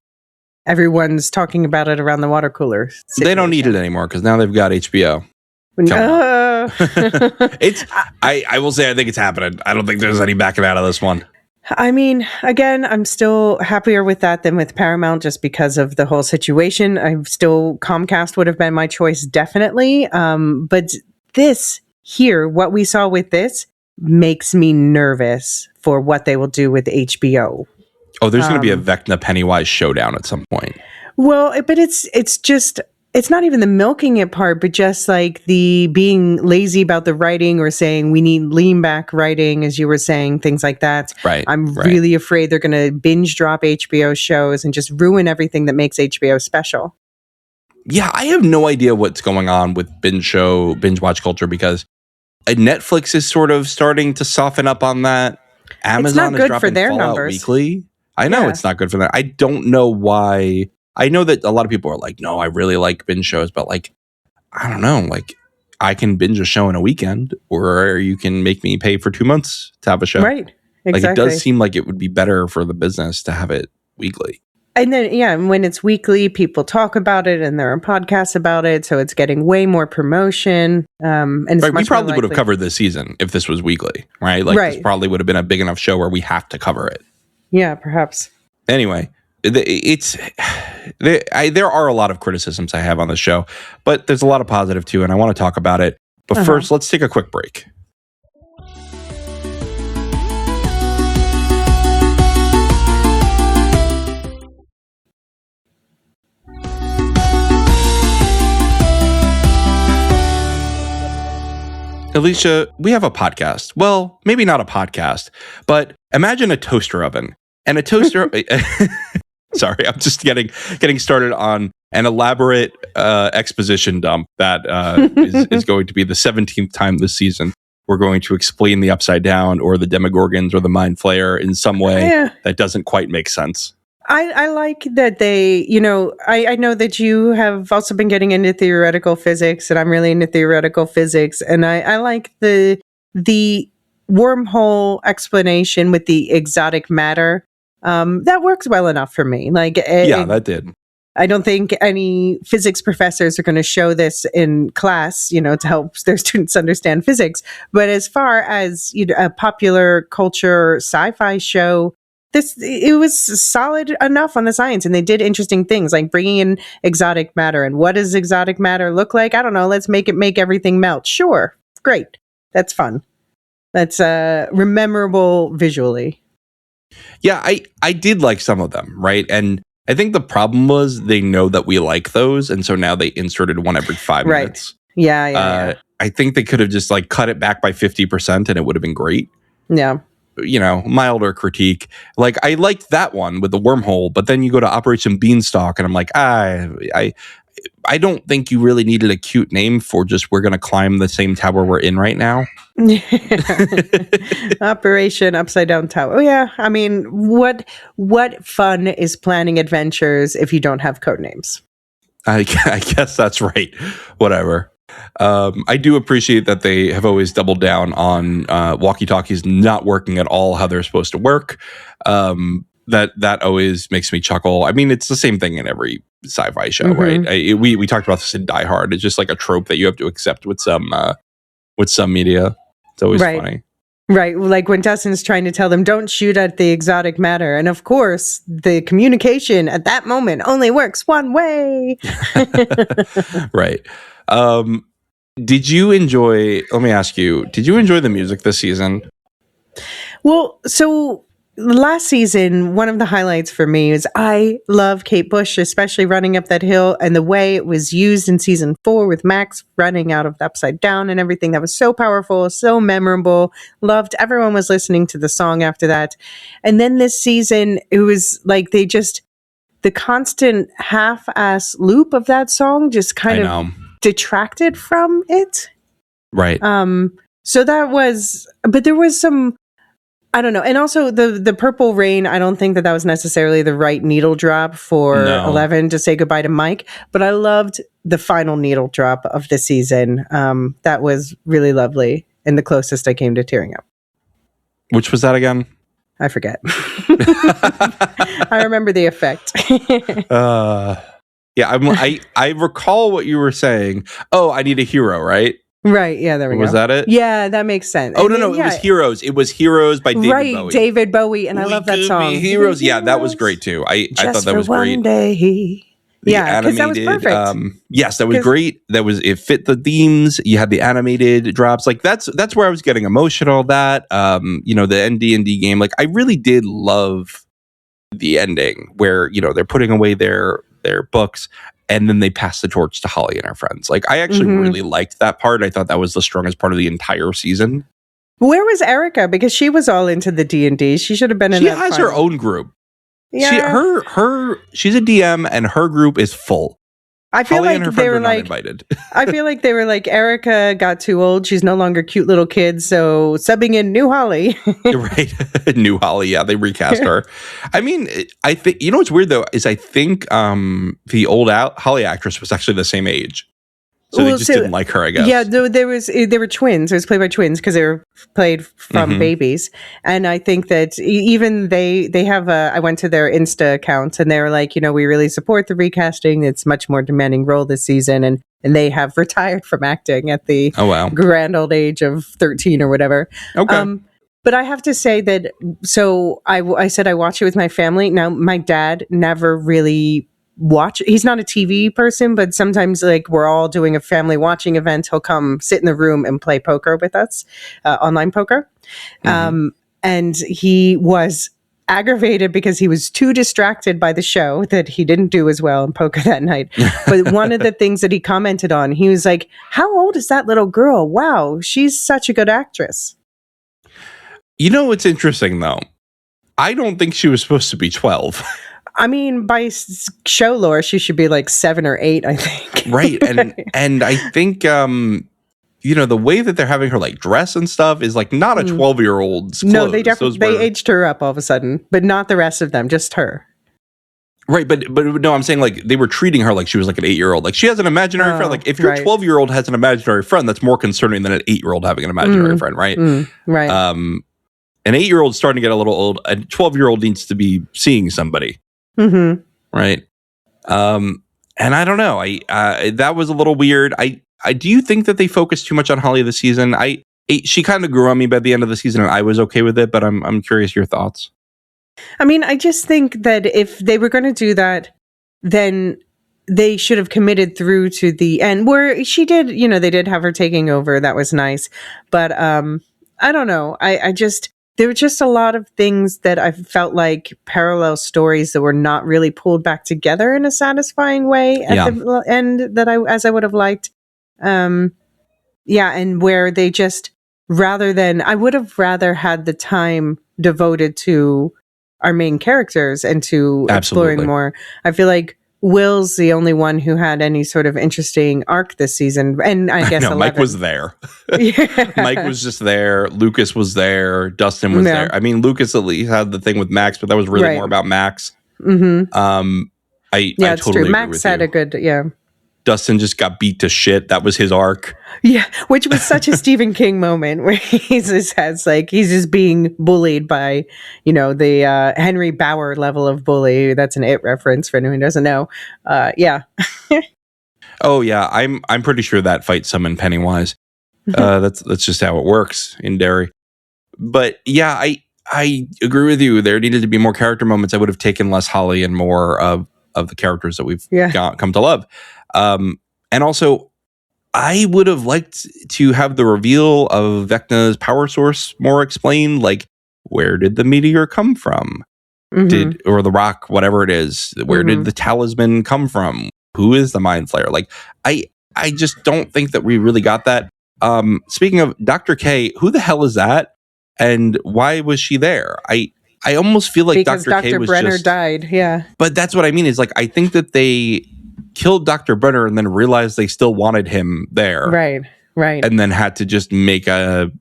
everyone's talking about it around the water cooler situation? They don't need it anymore because now they've got HBO. I will say I think it's happening. I don't think there's any backing out of this one. I mean, again, I'm still happier with that than with Paramount just because of the whole situation. Comcast would have been my choice, definitely. But this here, what we saw with this makes me nervous for what they will do with HBO. Oh, there's going to be a Vecna Pennywise showdown at some point. Well, but it's not even the milking it part, but just like the being lazy about the writing or saying we need lean back writing, as you were saying, things like that. Right. I'm really afraid they're going to binge drop HBO shows and just ruin everything that makes HBO special. Yeah, I have no idea what's going on with binge watch culture because Netflix is sort of starting to soften up on that. Amazon is dropping Fallout numbers. Weekly. I know it's not good for that. I don't know why. I know that a lot of people are like, no, I really like binge shows, but like, I don't know, like I can binge a show in a weekend or you can make me pay for 2 months to have a show. Right. Exactly. Like it does seem like it would be better for the business to have it weekly. And then, when it's weekly, people talk about it and there are podcasts about it. So it's getting way more promotion. And it's we probably would have covered this season if this was weekly, right? Like this probably would have been a big enough show where we have to cover it. Yeah, perhaps. Anyway, there are a lot of criticisms I have on the show, but there's a lot of positive too, and I want to talk about it. But first, let's take a quick break. Elysia, we have a podcast. Well, maybe not a podcast, but imagine a toaster oven. And a toaster... Sorry, I'm just getting started on an elaborate exposition dump that is going to be the 17th time this season. We're going to explain the Upside Down or the Demogorgons or the Mind Flayer in some way that doesn't quite make sense. I like that they, I know that you have also been getting into theoretical physics, and I'm really into theoretical physics, and I like the wormhole explanation with the exotic matter. That works well enough for me. That did. I don't think any physics professors are going to show this in class, to help their students understand physics. But as far as a popular culture sci-fi show, it was solid enough on the science, and they did interesting things like bringing in exotic matter. And what does exotic matter look like? I don't know. Let's make everything melt. Sure, great. That's fun. That's memorable visually. Yeah, I did like some of them, right? And I think the problem was they know that we like those, and so now they inserted one every 5 minutes. Yeah. I think they could have just cut it back by 50% and it would have been great. Yeah. milder critique. Like, I liked that one with the wormhole, but then you go to Operation Beanstalk, and I'm like, I don't think you really needed a cute name for just we're going to climb the same tower we're in right now. Operation Upside Down Tower. Oh yeah, I mean, what fun is planning adventures if you don't have code names? I guess that's right. Whatever. I do appreciate that they have always doubled down on walkie-talkies not working at all how they're supposed to work. That always makes me chuckle. I mean, it's the same thing in every sci-fi show, right? We talked about this in Die Hard. It's just like a trope that you have to accept with some media. It's always funny. Right. Like when Dustin's trying to tell them, don't shoot at the exotic matter. And of course, the communication at that moment only works one way. Right. Did you enjoy, let me ask you, did you enjoy the music this season? Well, so last season, one of the highlights for me is I love Kate Bush, especially running up that hill, and the way it was used in season 4 with Max running out of the Upside Down and everything. That was so powerful, so memorable. Loved. Everyone was listening to the song after that. And then this season, it was like the constant half-ass loop of that song just kind of detracted from it. Right. So that was, but there was some, I don't know. And also the Purple Rain, I don't think that was necessarily the right needle drop for 11 to say goodbye to Mike, but I loved the final needle drop of the season. That was really lovely and the closest I came to tearing up. Which was that again? I forget. I remember the effect. Yeah, I recall what you were saying. Oh, I Need a Hero, right? Right, yeah, there we go. Was that it? Yeah, that makes sense. Oh, no, it was Heroes. It was Heroes by David Bowie. Right, David Bowie, and I love that song. Heroes, yeah, that was great too. I thought that was great. One day. Yeah, because that was perfect. Yes, that was great. It fit the themes. You had the animated drops. Like that's where I was getting emotional. That the ND&D game. Like I really did love the ending where they're putting away their books and then they pass the torch to Holly and her friends. Like I actually really liked that part. I thought that was the strongest part of the entire season. Where was Erica? Because she was all into the D&D. She should have been in that. She has her own group. Yeah. She's a DM and her group is full. I feel Holly like and her they were not like invited. I feel like they were like, Erica got too old. She's no longer cute little kid. So subbing in new Holly. Right. New Holly. Yeah. They recast her. I mean, I think, what's weird though, is I think the old Holly actress was actually the same age. So they just didn't like her, I guess. Yeah, they were twins. It was played by twins because they were played from babies. And I think that even they have I went to their Insta account and they were like, we really support the recasting. It's much more demanding role this season. And they have retired from acting at the grand old age of 13 or whatever. Okay. But I have to say that, so I said I watch it with my family. Now, my dad never really he's not a TV person, but sometimes like we're all doing a family watching event, he'll come sit in the room and play poker with us, online poker. And he was aggravated because he was too distracted by the show that he didn't do as well in poker that night. But one of the things that he commented on, he was like, how old is that little girl? Wow, she's such a good actress. What's interesting though? I don't think she was supposed to be 12. I mean, by show lore, she should be like 7 or 8, I think. Right. And I think, the way that they're having her like dress and stuff is like not a 12-year-old's clothes. No, they aged her up all of a sudden, but not the rest of them, just her. Right. But no, I'm saying like they were treating her like she was like an 8-year-old. Like she has an imaginary friend. Like if your 12-year-old has an imaginary friend, that's more concerning than an 8-year-old having an imaginary friend. Right. Right. An 8-year-old's starting to get a little old. A 12-year-old needs to be seeing somebody. Right. And I don't know. That was a little weird. I do you think that they focused too much on Holly this season? She kind of grew on me by the end of the season and I was okay with it, but I'm curious your thoughts. I mean, I just think that if they were going to do that, then they should have committed through to the end where she did, they did have her taking over. That was nice. But I don't know. There were just a lot of things that I felt like parallel stories that were not really pulled back together in a satisfying way at the end as I would have liked. And where they just, rather than, I would have rather had the time devoted to our main characters and to Absolutely. exploring more. I feel like Will's the only one who had any sort of interesting arc this season. And I guess No, 11. Mike was there. Yeah. Mike was just there. Lucas was there. Dustin was Yeah. there. I mean, Lucas at least had the thing with Max, but that was really Right. more about Max. Mm-hmm. I Yeah, it's totally true. agree Max with had you. a good, yeah. Dustin just got beat to shit. That was his arc. Yeah, which was such a Stephen King moment where he's just being bullied by, the Henry Bauer level of bully. That's an It reference for anyone who doesn't know. Yeah. Oh yeah, I'm pretty sure that fight summoned Pennywise. That's just how it works in Derry. But yeah, I agree with you. There needed to be more character moments. I would have taken less Holly and more of the characters that we've come to love. And also, I would have liked to have the reveal of Vecna's power source more explained. Like, where did the meteor come from? Mm-hmm. Or the rock, whatever it is, where did the talisman come from? Who is the mind flayer? Like, I just don't think that we really got that. Speaking of Dr. K, who the hell is that? And why was she there? I almost feel like because Dr. K was Brenner just died. Yeah. But that's what I mean is, like, I think that they killed Dr. Brenner and then realized they still wanted him there. Right. And then had to just make they're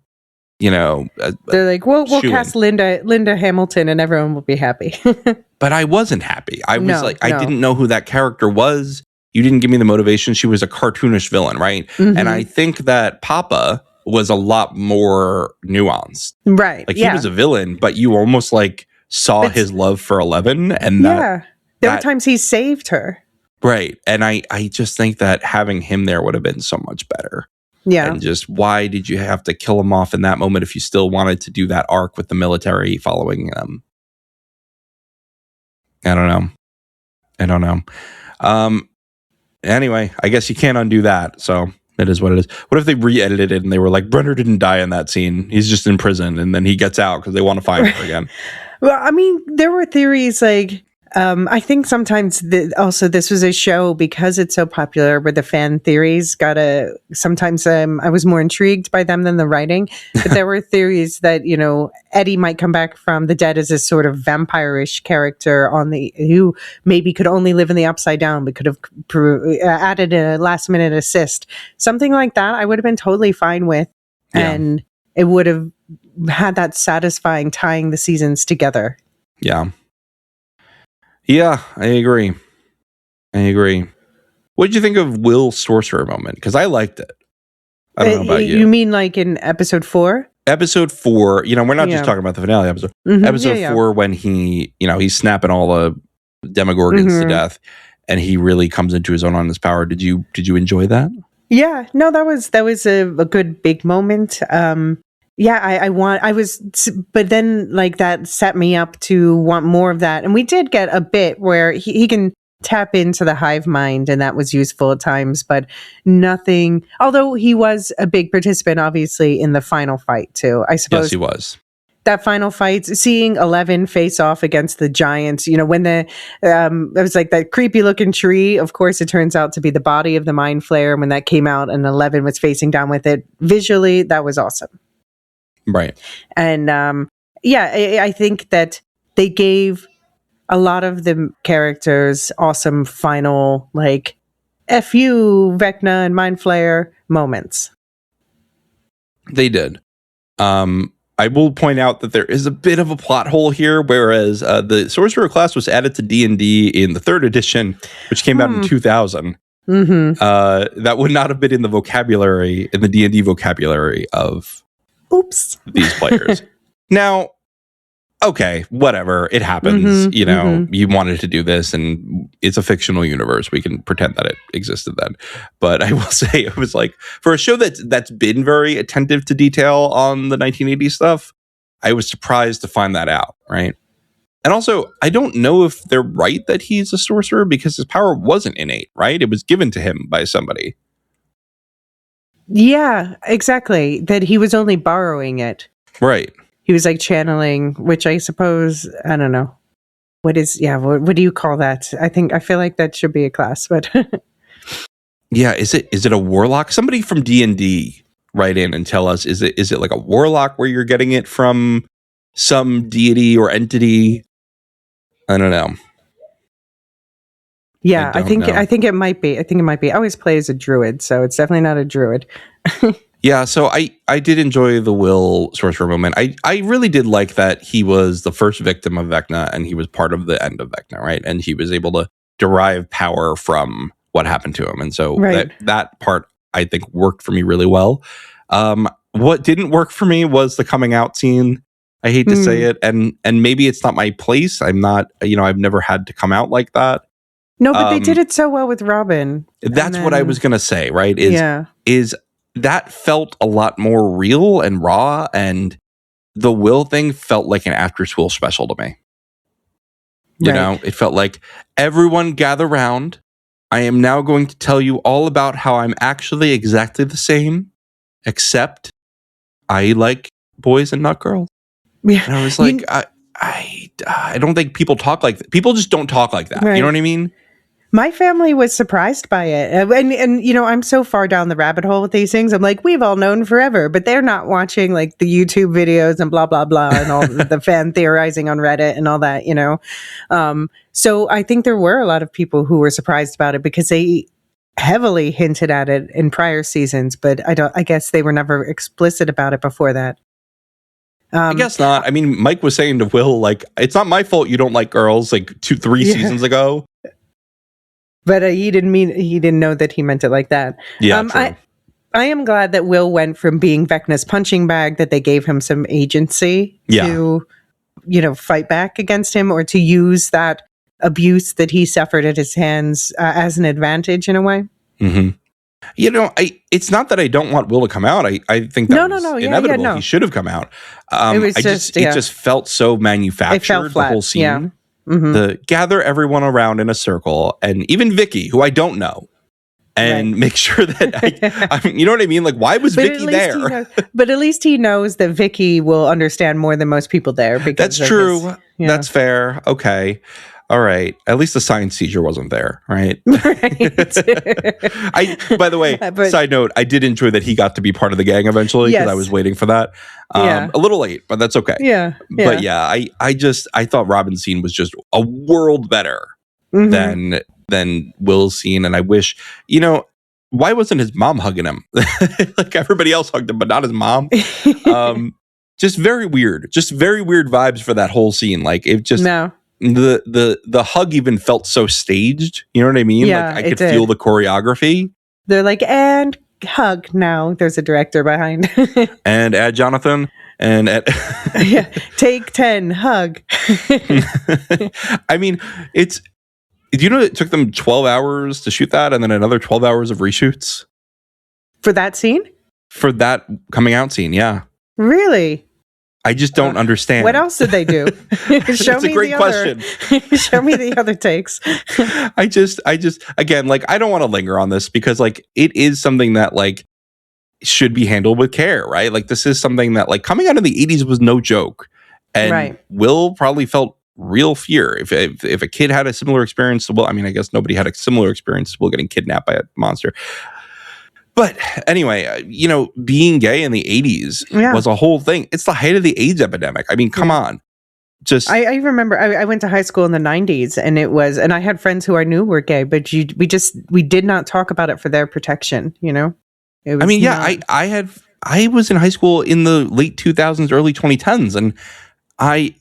like, we'll cast Linda Hamilton and everyone will be happy. But I wasn't happy. I was No. I didn't know who that character was. You didn't give me the motivation. She was a cartoonish villain, right? Mm-hmm. And I think that Papa was a lot more nuanced. Right. Like, he was a villain, but you almost like saw his love for 11, and there were times he saved her. Right. And I just think that having him there would have been so much better. Yeah. And just, why did you have to kill him off in that moment if you still wanted to do that arc with the military following them? I don't know. Anyway, I guess you can't undo that. So it is what it is. What if they re-edited it and they were like, Brenner didn't die in that scene. He's just in prison, and then he gets out because they want to find him again. Well, I mean, there were theories like, I think sometimes also this was a show, because it's so popular, where the fan theories sometimes I was more intrigued by them than the writing. But there were theories that, Eddie might come back from the dead as a sort of vampire-ish character who maybe could only live in the Upside Down, but could have added a last-minute assist. Something like that I would have been totally fine with. Yeah. And it would have had that satisfying tying the seasons together. Yeah. Yeah, I agree. What did you think of Will's sorcerer moment? Because I liked it. I don't know about you. You mean like in episode 4? Episode 4, we're not just talking about the finale episode. Mm-hmm. Episode 4, when he, he's snapping all the Demogorgons to death, and he really comes into his own on his power. Did you enjoy that? Yeah, no, that was a good big moment. But then like that set me up to want more of that. And we did get a bit where he can tap into the hive mind, and that was useful at times, but nothing, although he was a big participant, obviously, in the final fight too, I suppose. Yes, he was. That final fight, seeing 11 face off against the giants, when it was like that creepy looking tree. Of course, it turns out to be the body of the mind flayer. When that came out and 11 was facing down with it, visually, that was awesome. Right. And I think that they gave a lot of the characters awesome final, like, F you, Vecna and Mind Flayer moments. They did. I will point out that there is a bit of a plot hole here, whereas the Sorcerer class was added to D&D in the 3rd edition, which came out in 2000. Mm-hmm. That would not have been in the vocabulary, in the D&D vocabulary of these players. Now, okay, whatever, it happens. You wanted to do this, and it's a fictional universe. We can pretend that it existed then. But I will say, it was like, for a show that's been very attentive to detail on the 1980s stuff, I was surprised to find that out, right? And also, I don't know if they're right that he's a sorcerer, because his power wasn't innate, right? It was given to him by somebody. Yeah, exactly. That he was only borrowing it. Right. He was like channeling, which I suppose, I don't know. What do you call that? I feel like that should be a class, but yeah, is it a warlock? Somebody from D&D write in and tell us, is it like a warlock where you're getting it from some deity or entity? I don't know. Yeah, I don't know. I think it might be. I always play as a druid, so it's definitely not a druid. Yeah, so I did enjoy the Will sorcerer moment. I really did like that he was the first victim of Vecna and he was part of the end of Vecna, right? And he was able to derive power from what happened to him. And so that part I think worked for me really well. What didn't work for me was the coming out scene. I hate to say it, and maybe it's not my place. I'm not, I've never had to come out like that. No, but they did it so well with Robin. That's what I was gonna say, right? Is that felt a lot more real and raw, and the Will thing felt like an after-school special to me. You know, it felt like, everyone gather round. I am now going to tell you all about how I'm actually exactly the same, except I like boys and not girls. Yeah. And I was like, I don't think people talk like that. People just don't talk like that. Right. You know what I mean? My family was surprised by it. And I'm so far down the rabbit hole with these things. I'm like, we've all known forever, but they're not watching like the YouTube videos and blah, blah, blah, and all the fan theorizing on Reddit and all that, So I think there were a lot of people who were surprised about it because they heavily hinted at it in prior seasons, but I guess they were never explicit about it before that. I guess not. I mean, Mike was saying to Will, like, it's not my fault you don't like girls, like 2-3 seasons ago. But he didn't know that he meant it like that. Yeah, true. I am glad that Will went from being Vecna's punching bag, that they gave him some agency to, fight back against him or to use that abuse that he suffered at his hands as an advantage in a way. Mm-hmm. It's not that I don't want Will to come out. I think that was inevitable. He should have come out. It just felt so manufactured. It felt flat. The whole scene. Yeah. Mm-hmm. The gather everyone around in a circle, and even Vicky, who I don't know, and make sure that you know what I mean. Like, why was Vicky there? But at least he knows that Vicky will understand more than most people there. Because that's true. That's fair. Okay. All right. At least the science teacher wasn't there, right? By the way, side note, I did enjoy that he got to be part of the gang eventually because I was waiting for that. A little late, but that's okay. Yeah. But I thought Robin's scene was just a world better than Will's scene. And I wish, why wasn't his mom hugging him? Like everybody else hugged him, but not his mom. Just very weird. Just very weird vibes for that whole scene. Like it just the hug even felt so staged. You know what I mean? Yeah, like I could feel the choreography. They're like, and hug now. There's a director behind. And add Jonathan and take 10, hug. I mean, do you know it took them 12 hours to shoot that and then another 12 hours of reshoots? For that scene? For that coming out scene, yeah. Really? I just don't understand. What else did they do? That's a great question. Show me the other takes. I just, again, like, I don't want to linger on this because, like, it is something that, like, should be handled with care, right? Like, this is something that, like, coming out in the 80s was no joke. And Will probably felt real fear. If a kid had a similar experience to Will, I mean, I guess nobody had a similar experience to Will getting kidnapped by a monster. But anyway, being gay in the 80s was a whole thing. It's the height of the AIDS epidemic. I mean, come on. I remember I went to high school in the 90s and I had friends who I knew were gay, but we did not talk about it for their protection, It was I was in high school in the late 2000s, early 2010s, and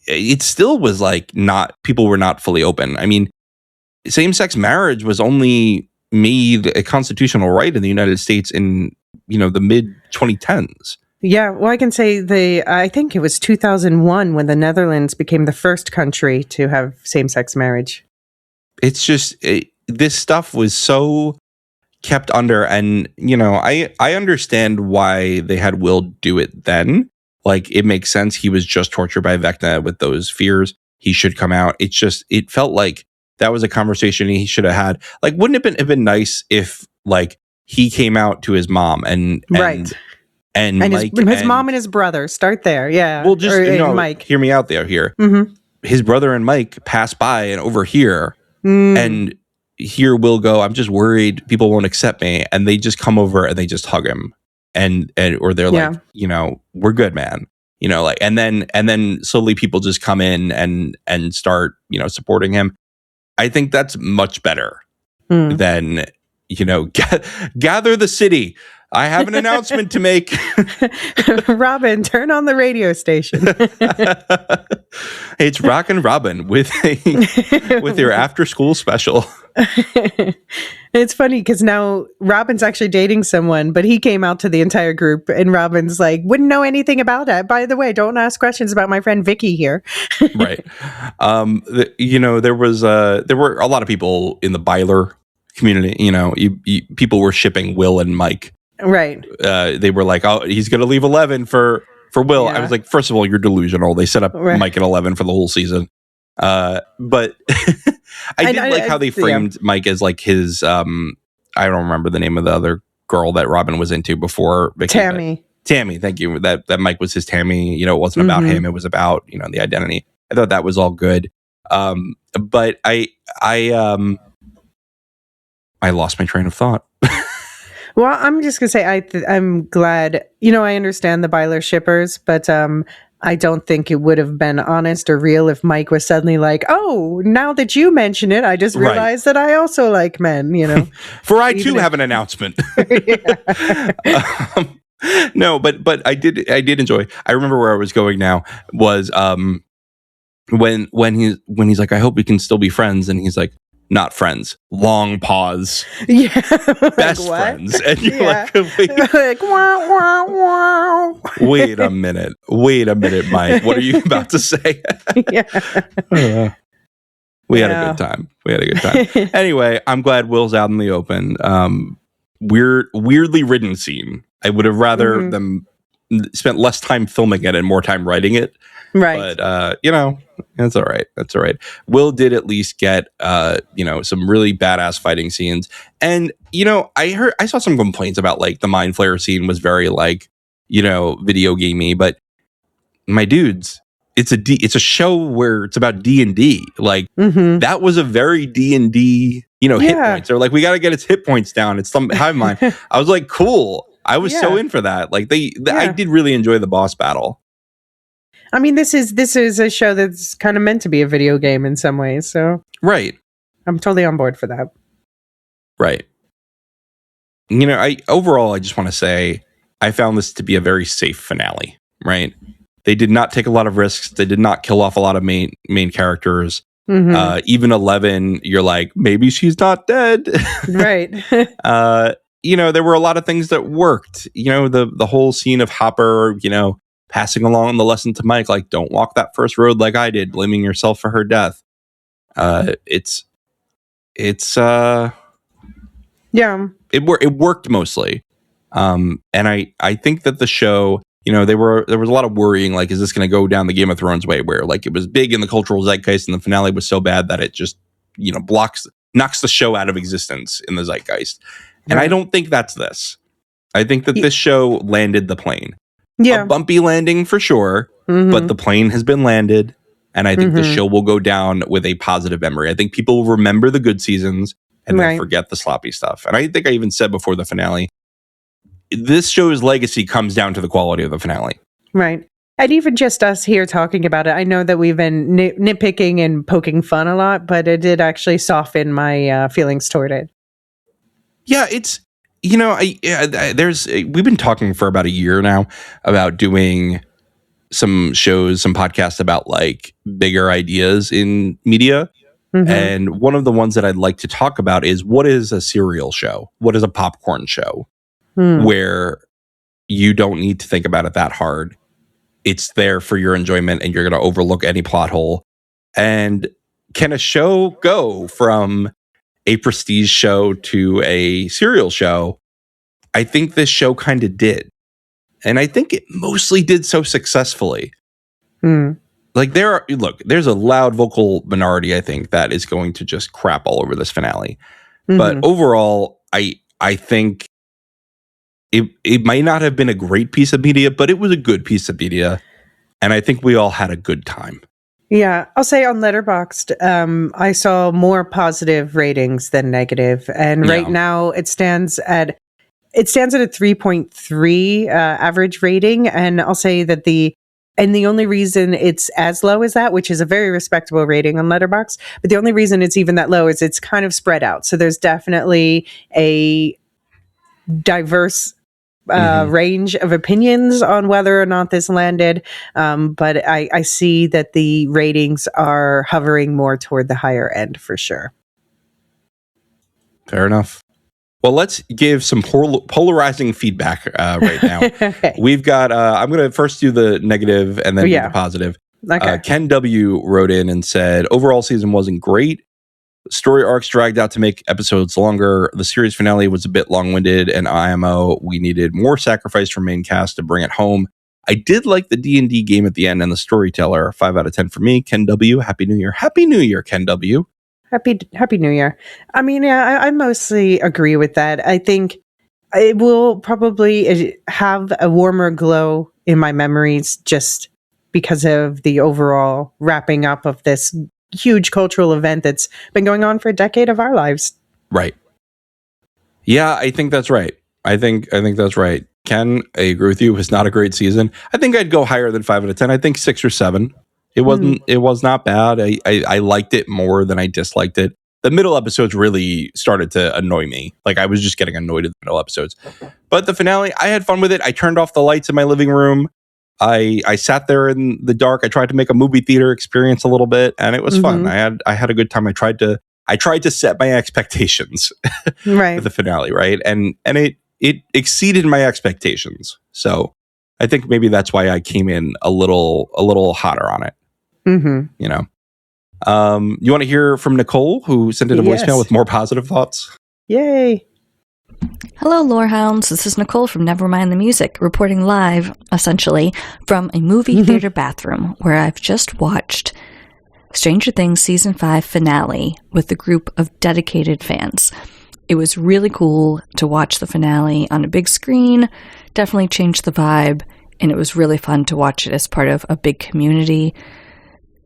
it still was like people were not fully open. I mean, same-sex marriage was only made a constitutional right in the United States in the mid 2010s. Yeah, well, I can say I think it was 2001 when the Netherlands became the first country to have same-sex marriage. It's just this stuff was so kept under, and I understand why they had Will do it then. Like, it makes sense. He was just tortured by Vecna with those fears. He should come out. It felt like that was a conversation he should have had. Like, wouldn't it have been nice if, like, he came out to his mom and Mike his mom and his brother. Start there, yeah. Well, just Mike. Hear me out there. Here, his brother and Mike pass by and over here, and here Will go, I'm just worried people won't accept me, and they just come over and they just hug him, or they're Yeah. like, you know, we're good, man. You know, like, and then slowly people just come in and start, you know, supporting him. I think that's much better than, you know, gather the city. I have an announcement to make. Robin, turn on the radio station. It's Rockin' Robin with your after school special. It's funny because now Robin's actually dating someone, but he came out to the entire group, and Robin's like, wouldn't know anything about it. By the way, don't ask questions about my friend Vicky here. Right. You know, there were a lot of people in the Byler community. You know, people were shipping Will and Mike. Right. They were like, oh, he's going to leave 11 for Will. Yeah. I was like, first of all, you're delusional. They set up Mike at 11 for the whole season. But I did like how they framed Mike as like his, I don't remember the name of the other girl that Robin was into before. Vicky, Tammy, thank you. That Mike was his Tammy. You know, it wasn't about him. It was about, you know, the identity. I thought that was all good. But I lost my train of thought. Well, I'm just going to say I'm glad, you know, I understand the Byler shippers, but I don't think it would have been honest or real if Mike was suddenly like, oh, now that you mention it, I just realized that I also like men, you know. For I too have an announcement. No, but I did enjoy. I remember where I was going now was when he's like, I hope we can still be friends, and he's like, not friends. Long pause. Yeah. Best like, friends. And you're like, like, wah, wah, wah. Wait a minute, Mike. What are you about to say? Yeah. We had a good time. Anyway, I'm glad Will's out in the open. Weirdly written scene. I would have rather them spent less time filming it and more time writing it. Right. But, you know, that's all right. That's all right. Will did at least get, you know, some really badass fighting scenes. And, you know, I saw some complaints about like the Mind Flayer scene was very like, you know, video gamey, but my dudes, it's a show where it's about D&D. Like that was a very D&D, you know, hit points. They're like, we got to get its hit points down. It's some hive mind. I was like, cool. I was so in for that. Like I did really enjoy the boss battle. I mean, this is a show that's kind of meant to be a video game in some ways. So right. I'm totally on board for that. Right. You know, I just want to say I found this to be a very safe finale, right? They did not take a lot of risks. They did not kill off a lot of main characters. Even 11, you're like, maybe she's not dead. Right. You know, there were a lot of things that worked. You know, the whole scene of Hopper, you know, passing along the lesson to Mike, like, don't walk that first road like I did, blaming yourself for her death. It worked mostly. And I think that the show, you know, there was a lot of worrying, like, is this going to go down the Game of Thrones way, where like it was big in the cultural zeitgeist and the finale was so bad that it just, you know, knocks the show out of existence in the zeitgeist. And I don't think that's this. I think that this show landed the plane. Yeah. A bumpy landing for sure, but the plane has been landed, and I think the show will go down with a positive memory. I think people will remember the good seasons and then forget the sloppy stuff. And I think I even said before the finale, this show's legacy comes down to the quality of the finale. Right. And even just us here talking about it, I know that we've been nitpicking and poking fun a lot, but it did actually soften my feelings toward it. Yeah, it's, you know, we've been talking for about a year now about doing some shows, some podcasts about like bigger ideas in media. And one of the ones that I'd like to talk about is, what is a serial show? What is a popcorn show where you don't need to think about it that hard? It's there for your enjoyment and you're going to overlook any plot hole. And can a show go from a prestige show to a serial show? I think this show kind of did. And I think it mostly did so successfly. Like there's a loud vocal minority, I think, that is going to just crap all over this finale. But overall, I think it might not have been a great piece of media, but it was a good piece of media. And I think we all had a good time. Yeah, I'll say on Letterboxd, I saw more positive ratings than negative. And right now it stands at it stands at a 3.3 average rating. And I'll say that the only reason it's as low as that, which is a very respectable rating on Letterboxd, but the only reason it's even that low is it's kind of spread out. So there's definitely a diverse range of opinions on whether or not this landed. But I see that the ratings are hovering more toward the higher end for sure. Fair enough. Well, let's give some polarizing feedback right now. Okay. We've got, I'm going to first do the negative and then do the positive. Okay. Ken W. wrote in and said, overall season wasn't great. Story arcs dragged out to make episodes longer. The series finale was a bit long-winded, and IMO, we needed more sacrifice from main cast to bring it home. I did like the D&D game at the end and the storyteller. 5 out of 10 for me. Ken W. Happy New Year. Happy New Year, Ken W. Happy New Year. I mean, yeah, I mostly agree with that. I think it will probably have a warmer glow in my memories just because of the overall wrapping up of this huge cultural event that's been going on for a decade of our lives. Right. Yeah, I think that's right. I think that's right. Ken, I agree with you. It was not a great season. I think I'd go higher than 5 out of 10. I think 6 or 7. It was not bad. I liked it more than I disliked it. The middle episodes really started to annoy me. Like, I was just getting annoyed at the middle episodes. But the finale, I had fun with it. I turned off the lights in my living room. I sat there in the dark. I tried to make a movie theater experience a little bit, and it was fun. I had a good time. I tried to set my expectations Right. for the finale, right? And it exceeded my expectations. So I think maybe that's why I came in a little hotter on it. Mm-hmm. You know, you want to hear from Nicole, who sent in a voicemail with more positive thoughts? Yay. Hello, Lorehounds. This is Nicole from Nevermind the Music, reporting live, essentially, from a movie theater bathroom where I've just watched Stranger Things Season 5 finale with a group of dedicated fans. It was really cool to watch the finale on a big screen, definitely changed the vibe, and it was really fun to watch it as part of a big community.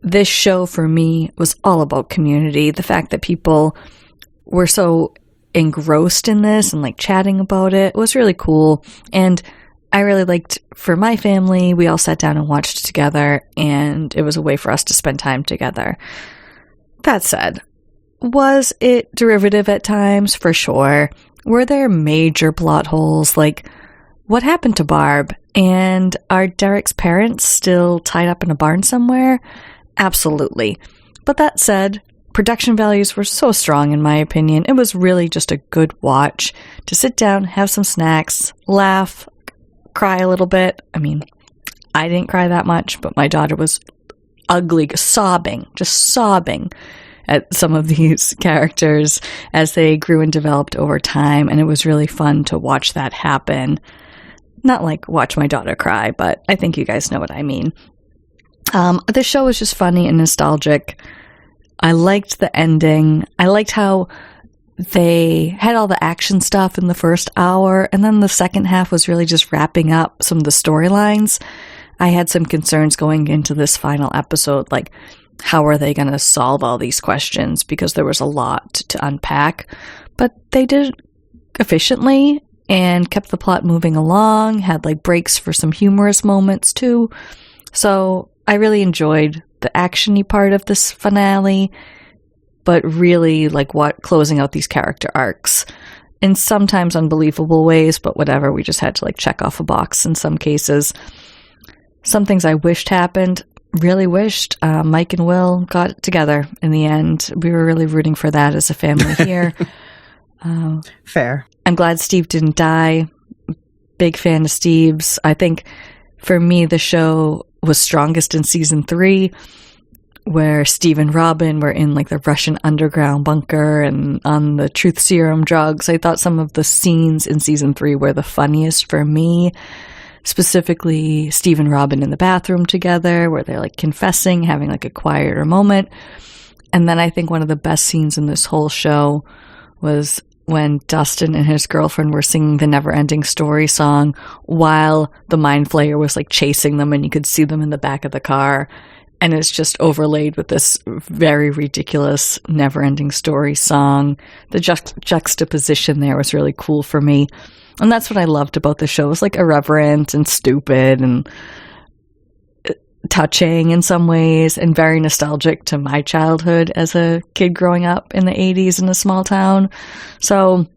This show, for me, was all about community. The fact that people were so engrossed in this and like chatting about it was really cool. And I really liked, for my family, we all sat down and watched together, and it was a way for us to spend time together. That said, was it derivative at times? For sure. Were there major plot holes? Like, what happened to Barb? And are Derek's parents still tied up in a barn somewhere? Absolutely. But that said, production values were so strong, in my opinion. It was really just a good watch to sit down, have some snacks, laugh, cry a little bit. I mean, I didn't cry that much, but my daughter was ugly, sobbing at some of these characters as they grew and developed over time. And it was really fun to watch that happen. Not like watch my daughter cry, but I think you guys know what I mean. The show was just funny and nostalgic. I liked the ending. I liked how they had all the action stuff in the first hour, and then the second half was really just wrapping up some of the storylines. I had some concerns going into this final episode, like how are they going to solve all these questions, because there was a lot to unpack. But they did it efficiently and kept the plot moving along, had like breaks for some humorous moments too. So I really enjoyed the action-y part of this finale, but really like closing out these character arcs in sometimes unbelievable ways, but whatever, we just had to like check off a box in some cases. Some things I wished happened, really wished Mike and Will got together in the end. We were really rooting for that as a family here. Fair. I'm glad Steve didn't die. Big fan of Steve's. I think for me, the show was strongest in season 3, where Steve and Robin were in like the Russian underground bunker and on the truth serum drugs. I thought some of the scenes in season 3 were the funniest for me, specifically Steve and Robin in the bathroom together, where they're like confessing, having like a quieter moment. And then I think one of the best scenes in this whole show was when Dustin and his girlfriend were singing the Never Ending Story song while the Mind Flayer was like chasing them, and you could see them in the back of the car. And it's just overlaid with this very ridiculous Never Ending Story song. The juxtaposition there was really cool for me. And that's what I loved about the show. It was like irreverent and stupid and touching in some ways and very nostalgic to my childhood as a kid growing up in the 80s in a small town. So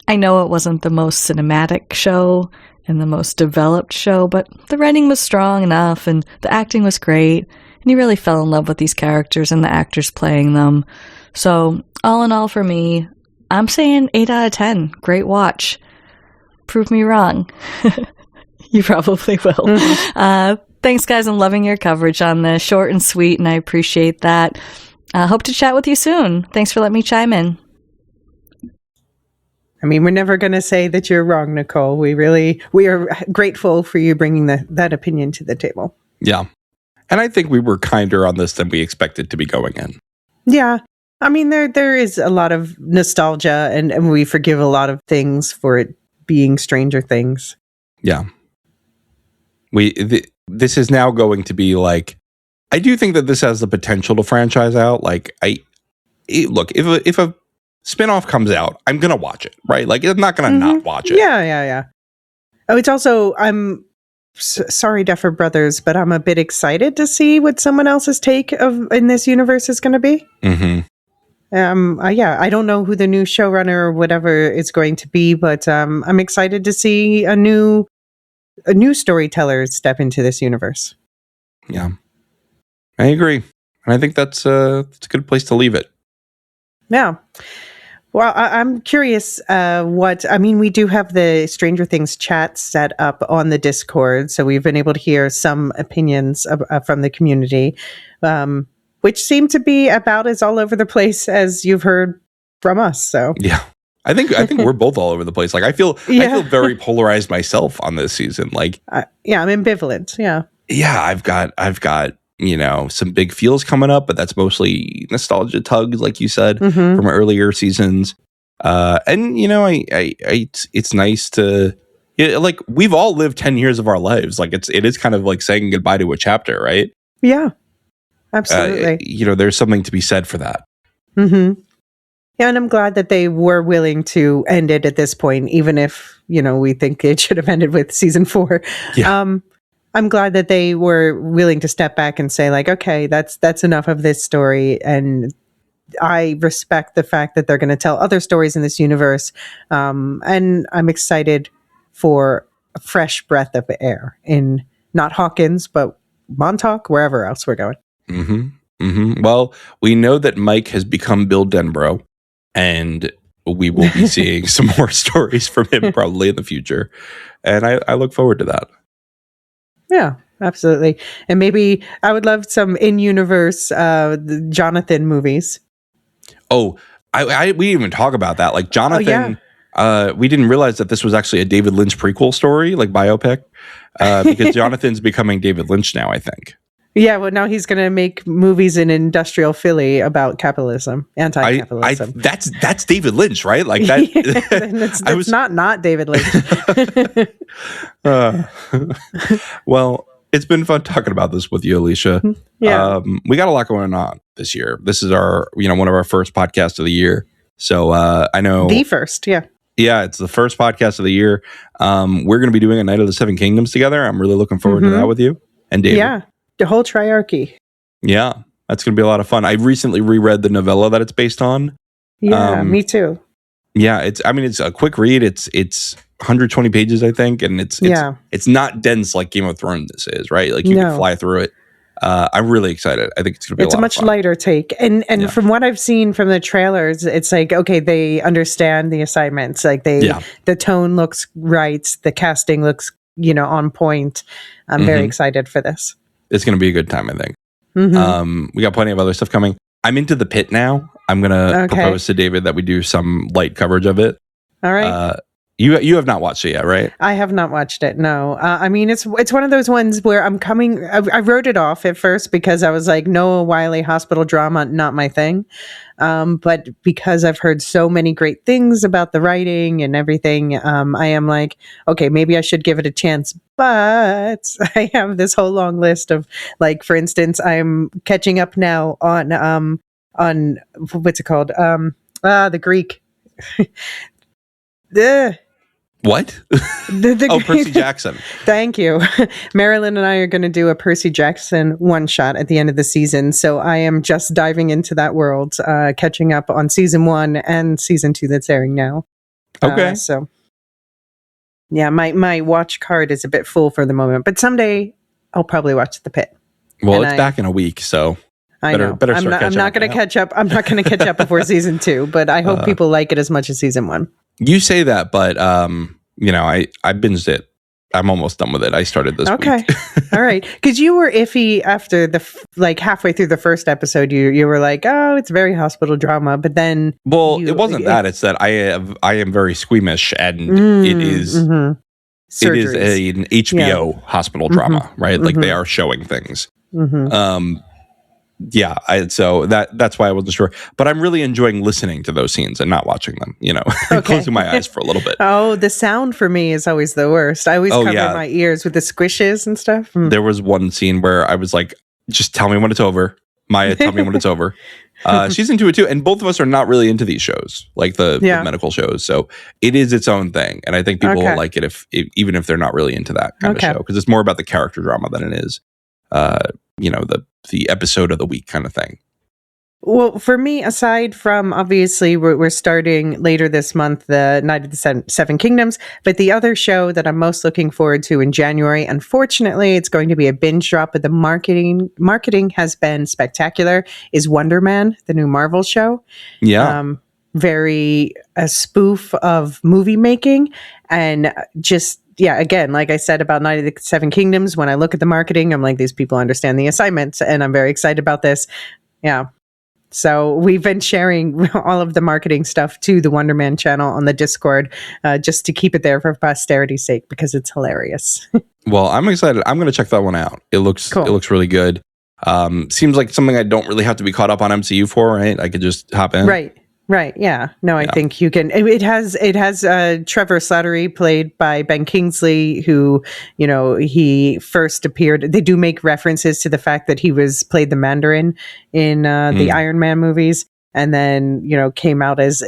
I know it wasn't the most cinematic show and the most developed show, but the writing was strong enough and the acting was great. And you really fell in love with these characters and the actors playing them. So all in all for me, I'm saying 8 out of 10. Great watch. Prove me wrong. You probably will. Mm-hmm. Thanks, guys. I'm loving your coverage on this. Short and sweet, and I appreciate that. Hope to chat with you soon. Thanks for letting me chime in. I mean, we're never going to say that you're wrong, Nicole. We are grateful for you bringing that opinion to the table. Yeah. And I think we were kinder on this than we expected to be going in. Yeah. I mean, there is a lot of nostalgia, and we forgive a lot of things for it being Stranger Things. Yeah. This is now going to be like, I do think that this has the potential to franchise out. Like, look, if a spinoff comes out, I'm going to watch it, right? Like, I'm not going to not watch it. Yeah. Oh, it's also, I'm sorry, Duffer Brothers, but I'm a bit excited to see what someone else's take in this universe is going to be. Mm-hmm. I don't know who the new showrunner or whatever is going to be, but I'm excited to see a new storyteller step into this universe. Yeah, I agree, and I think that's a good place to leave it. Yeah. Well, I'm curious we do have the Stranger Things chat set up on the Discord, so we've been able to hear some opinions from the community, which seem to be about as all over the place as you've heard from us. So yeah, I think we're both all over the place. Like I feel very polarized myself on this season. Like I'm ambivalent. Yeah, I've got some big feels coming up, but that's mostly nostalgia tugs, like you said, from earlier seasons. And it's nice to like we've all lived 10 years of our lives. Like it is kind of like saying goodbye to a chapter, right? Yeah. Absolutely. There's something to be said for that. Mm-hmm. Yeah, and I'm glad that they were willing to end it at this point, even if, we think it should have ended with season 4. Yeah. I'm glad that they were willing to step back and say, like, okay, that's enough of this story. And I respect the fact that they're going to tell other stories in this universe. And I'm excited for a fresh breath of air in not Hawkins, but Montauk, wherever else we're going. Mm-hmm. Mm-hmm. Well, we know that Mike has become Bill Denbrough, and we will be seeing some more stories from him probably in the future. And I look forward to that. Yeah, absolutely. And maybe I would love some in-universe Jonathan movies. Oh, we didn't even talk about that. Like Jonathan, we didn't realize that this was actually a David Lynch prequel story, like biopic, because Jonathan's becoming David Lynch now, I think. Yeah, well, now he's going to make movies in industrial Philly about capitalism, anti-capitalism. That's David Lynch, right? Like that. That's not David Lynch. Well, it's been fun talking about this with you, Elysia. Yeah. We got a lot going on this year. This is our, one of our first podcasts of the year. So I know the first, yeah. Yeah, it's the first podcast of the year. We're going to be doing a Night of the Seven Kingdoms together. I'm really looking forward to that with you and David. Yeah. The whole triarchy. Yeah, that's going to be a lot of fun. I recently reread the novella that it's based on. Yeah, me too. Yeah, it's a quick read. It's 120 pages, I think, and it's not dense like Game of Thrones is, right? Like you can fly through it. I'm really excited. I think it's going to be a lot of fun. It's a much lighter take. And from what I've seen from the trailers, it's like, okay, they understand the assignments. Like the tone looks right. The casting looks, on point. I'm very excited for this. It's going to be a good time, I think. We got plenty of other stuff coming. I'm into The Pit now. I'm going to propose to David that we do some light coverage of it. All right. You have not watched it yet, right? I have not watched it. No. I mean, it's one of those ones where I wrote it off at first because I was like, Noah Wyle hospital drama, not my thing. But because I've heard so many great things about the writing and everything, I am like, okay, maybe I should give it a chance. But I have this whole long list of, like, for instance, I'm catching up now on what's it called? The Greek. What? The Oh, Percy Jackson. Thank you. Marilyn and I are going to do a Percy Jackson one shot at the end of the season. So I am just diving into that world, catching up on season 1 and season 2 that's airing now. Okay. So yeah, my watch card is a bit full for the moment, but someday I'll probably watch The Pit. Well, it's back in a week, so I know. I'm not going to catch up. I'm not going to catch up before season 2, but I hope people like it as much as season 1. You say that, but you know, I binged it. I'm almost done with it. I started this week. All right. Because you were iffy after halfway through the first episode. You were like, oh, it's very hospital drama. But then, it wasn't that. It's that I am very squeamish, and it is an HBO hospital drama, right? Like they are showing things. So that's why I wasn't sure, but I'm really enjoying listening to those scenes and not watching them, you know, closing my eyes for a little bit. Oh, the sound for me is always the worst. I always cover my ears with the squishes and stuff. There was one scene where I was like, just tell me when it's over. Maya, tell me when it's over. She's into it too. And both of us are not really into these shows, like the medical shows. So it is its own thing. And I think people will like it even if they're not really into that kind of show, because it's more about the character drama than it is, you know, the episode of the week kind of thing. Well, for me, aside from obviously we're starting later this month, the Night of the Seven Kingdoms, but the other show that I'm most looking forward to in January, unfortunately, it's going to be a binge drop, but the marketing has been spectacular, is Wonder Man, the new Marvel show. Yeah. Very a spoof of movie making, and just again, like I said about Night of the Seven Kingdoms, when I look at the marketing, I'm like, these people understand the assignment, and I'm very excited about this. Yeah. So we've been sharing all of the marketing stuff to the Wonder Man channel on the Discord, just to keep it there for posterity's sake, because it's hilarious. Well, I'm excited. I'm going to check that one out. It looks cool. It looks really good. Seems like something I don't really have to be caught up on MCU for, right? I could just hop in. Right. Yeah. No, I think you can. It has Trevor Slattery, played by Ben Kingsley, who, you know, he first appeared. They do make references to the fact that he played the Mandarin in the Iron Man movies, and then, you know, came out as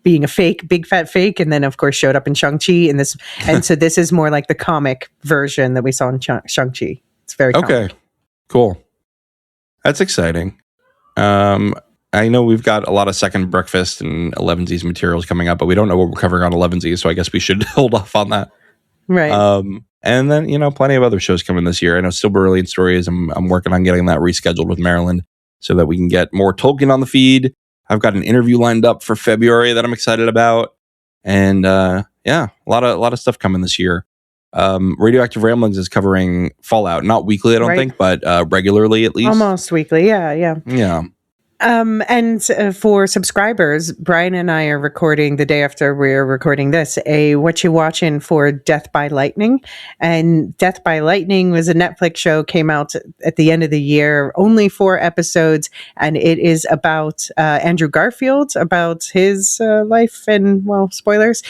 being a fake, big fat fake, and then of course showed up in Shang-Chi in this. And so this is more like the comic version that we saw in Shang-Chi. It's very comic. Cool. That's exciting. I know we've got a lot of Second Breakfast and 11Z's materials coming up, but we don't know what we're covering on 11Z, so I guess we should hold off on that. Right. And then, you know, plenty of other shows coming this year. I know Still Brilliant Stories. I'm working on getting that rescheduled with Maryland so that we can get more Tolkien on the feed. I've got an interview lined up for February that I'm excited about. And a lot of stuff coming this year. Radioactive Ramblings is covering Fallout, not weekly, I don't think, but regularly at least. Almost weekly, yeah. And for subscribers, Brian and I are recording the day after we're recording this, What You Watching for Death by Lightning. And Death by Lightning was a Netflix show, came out at the end of the year, only 4 episodes. And it is about Andrew Garfield, about his life and, well, spoilers.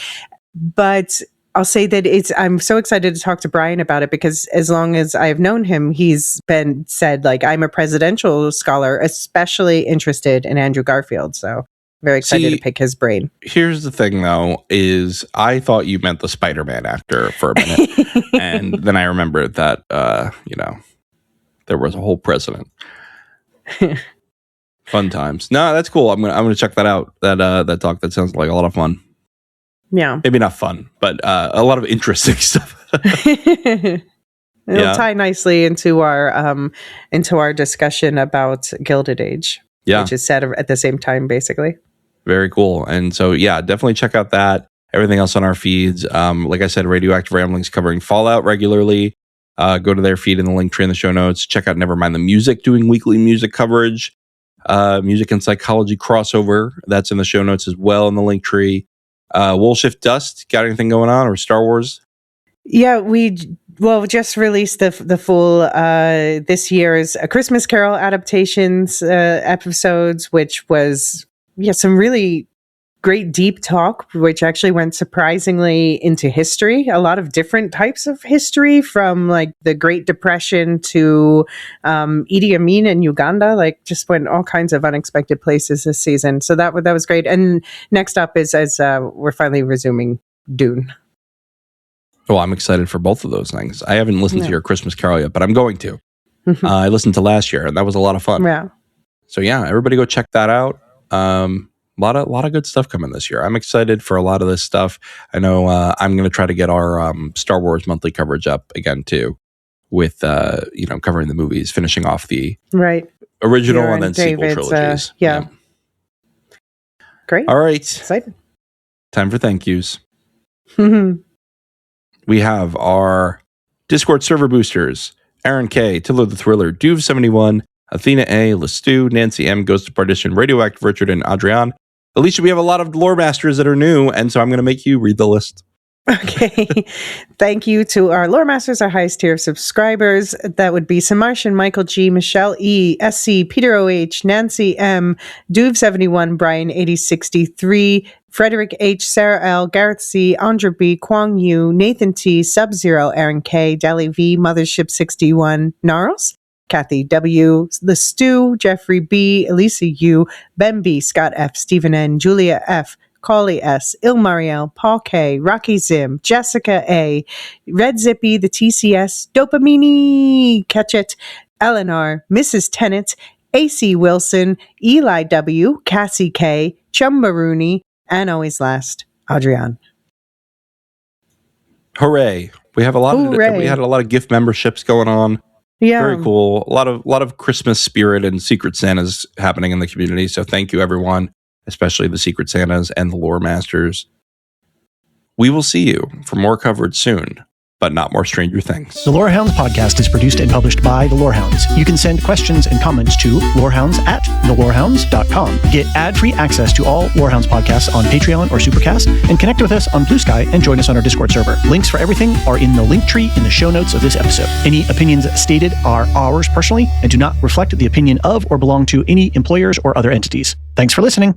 But I'll say that I'm so excited to talk to Brian about it, because as long as I've known him, he's said, like, I'm a presidential scholar, especially interested in Andrew Garfield. So very excited to pick his brain. Here's the thing, though, is I thought you meant the Spider-Man actor for a minute. And then I remembered that, you know, there was a whole president. Fun times. No, that's cool. I'm gonna check that out. That talk, that sounds like a lot of fun. Yeah. Maybe not fun, but a lot of interesting stuff. It'll tie nicely into our discussion about Gilded Age, which is set at the same time, basically. Very cool. And so, definitely check out that. Everything else on our feeds. Like I said, Radioactive Ramblings covering Fallout regularly. Go to their feed in the link tree in the show notes. Check out Nevermind the Music, doing weekly music coverage. Music and Psychology crossover. That's in the show notes as well in the link tree. Wool Shift Dust, got anything going on, or Star Wars? Yeah, we just released the full this year's A Christmas Carol adaptations episodes, which was some really great deep talk, which actually went surprisingly into history, a lot of different types of history, from like the Great Depression to Idi Amin in Uganda, like just went all kinds of unexpected places this season. So that was great. And next up is, as we're finally resuming Dune. Well, I'm excited for both of those things. I haven't listened to your Christmas Carol yet, but I'm going to. I listened to last year, and that was a lot of fun. Yeah. So yeah, everybody go check that out. A lot of good stuff coming this year. I'm excited for a lot of this stuff. I know I'm going to try to get our Star Wars monthly coverage up again too, with covering the movies, finishing off the original and then sequel trilogies. Yeah. Great. All right. Excited. Time for thank yous. We have our Discord server boosters: Aaron K, Tiller the Thriller, Duve71, Athena A, Lestu, Nancy M, Ghost of Partition, Radioactive Richard, and Adrian. Elysia, we have a lot of lore masters that are new, and so I'm going to make you read the list. Okay. Thank you to our lore masters, our highest tier of subscribers. That would be Samartian, Michael G, Michelle E, SC, Peter OH, Nancy M, Duve71, Brian 8063, Frederick H, Sarah L, Gareth C, Andra B, Kwang Yu, Nathan T, Sub-Zero, Aaron K, Deli V, Mothership 61, Gnarls, Kathy W, The Stew, Jeffrey B, Elisa U, Ben B, Scott F, Stephen N, Julia F, Collie S, Ilmariel, Paul K, Rocky Zim, Jessica A, Red Zippy, the TCS, Dopamini, Catch It, Eleanor, Mrs. Tennant, AC Wilson, Eli W, Cassie K, Chumbarooney, and always last, Adrian. Hooray! We have we had a lot of gift memberships going on. Yeah, very cool. A lot of Christmas spirit and Secret Santas happening in the community. So thank you, everyone, especially the Secret Santas and the Lore Masters. We will see you for more coverage soon, but not more Stranger Things. The Lorehounds podcast is produced and published by the Lorehounds. You can send questions and comments to lorehounds@thelorehounds.com. Get ad-free access to all Lorehounds podcasts on Patreon or Supercast, and connect with us on Blue Sky and join us on our Discord server. Links for everything are in the link tree in the show notes of this episode. Any opinions stated are ours personally and do not reflect the opinion of or belong to any employers or other entities. Thanks for listening.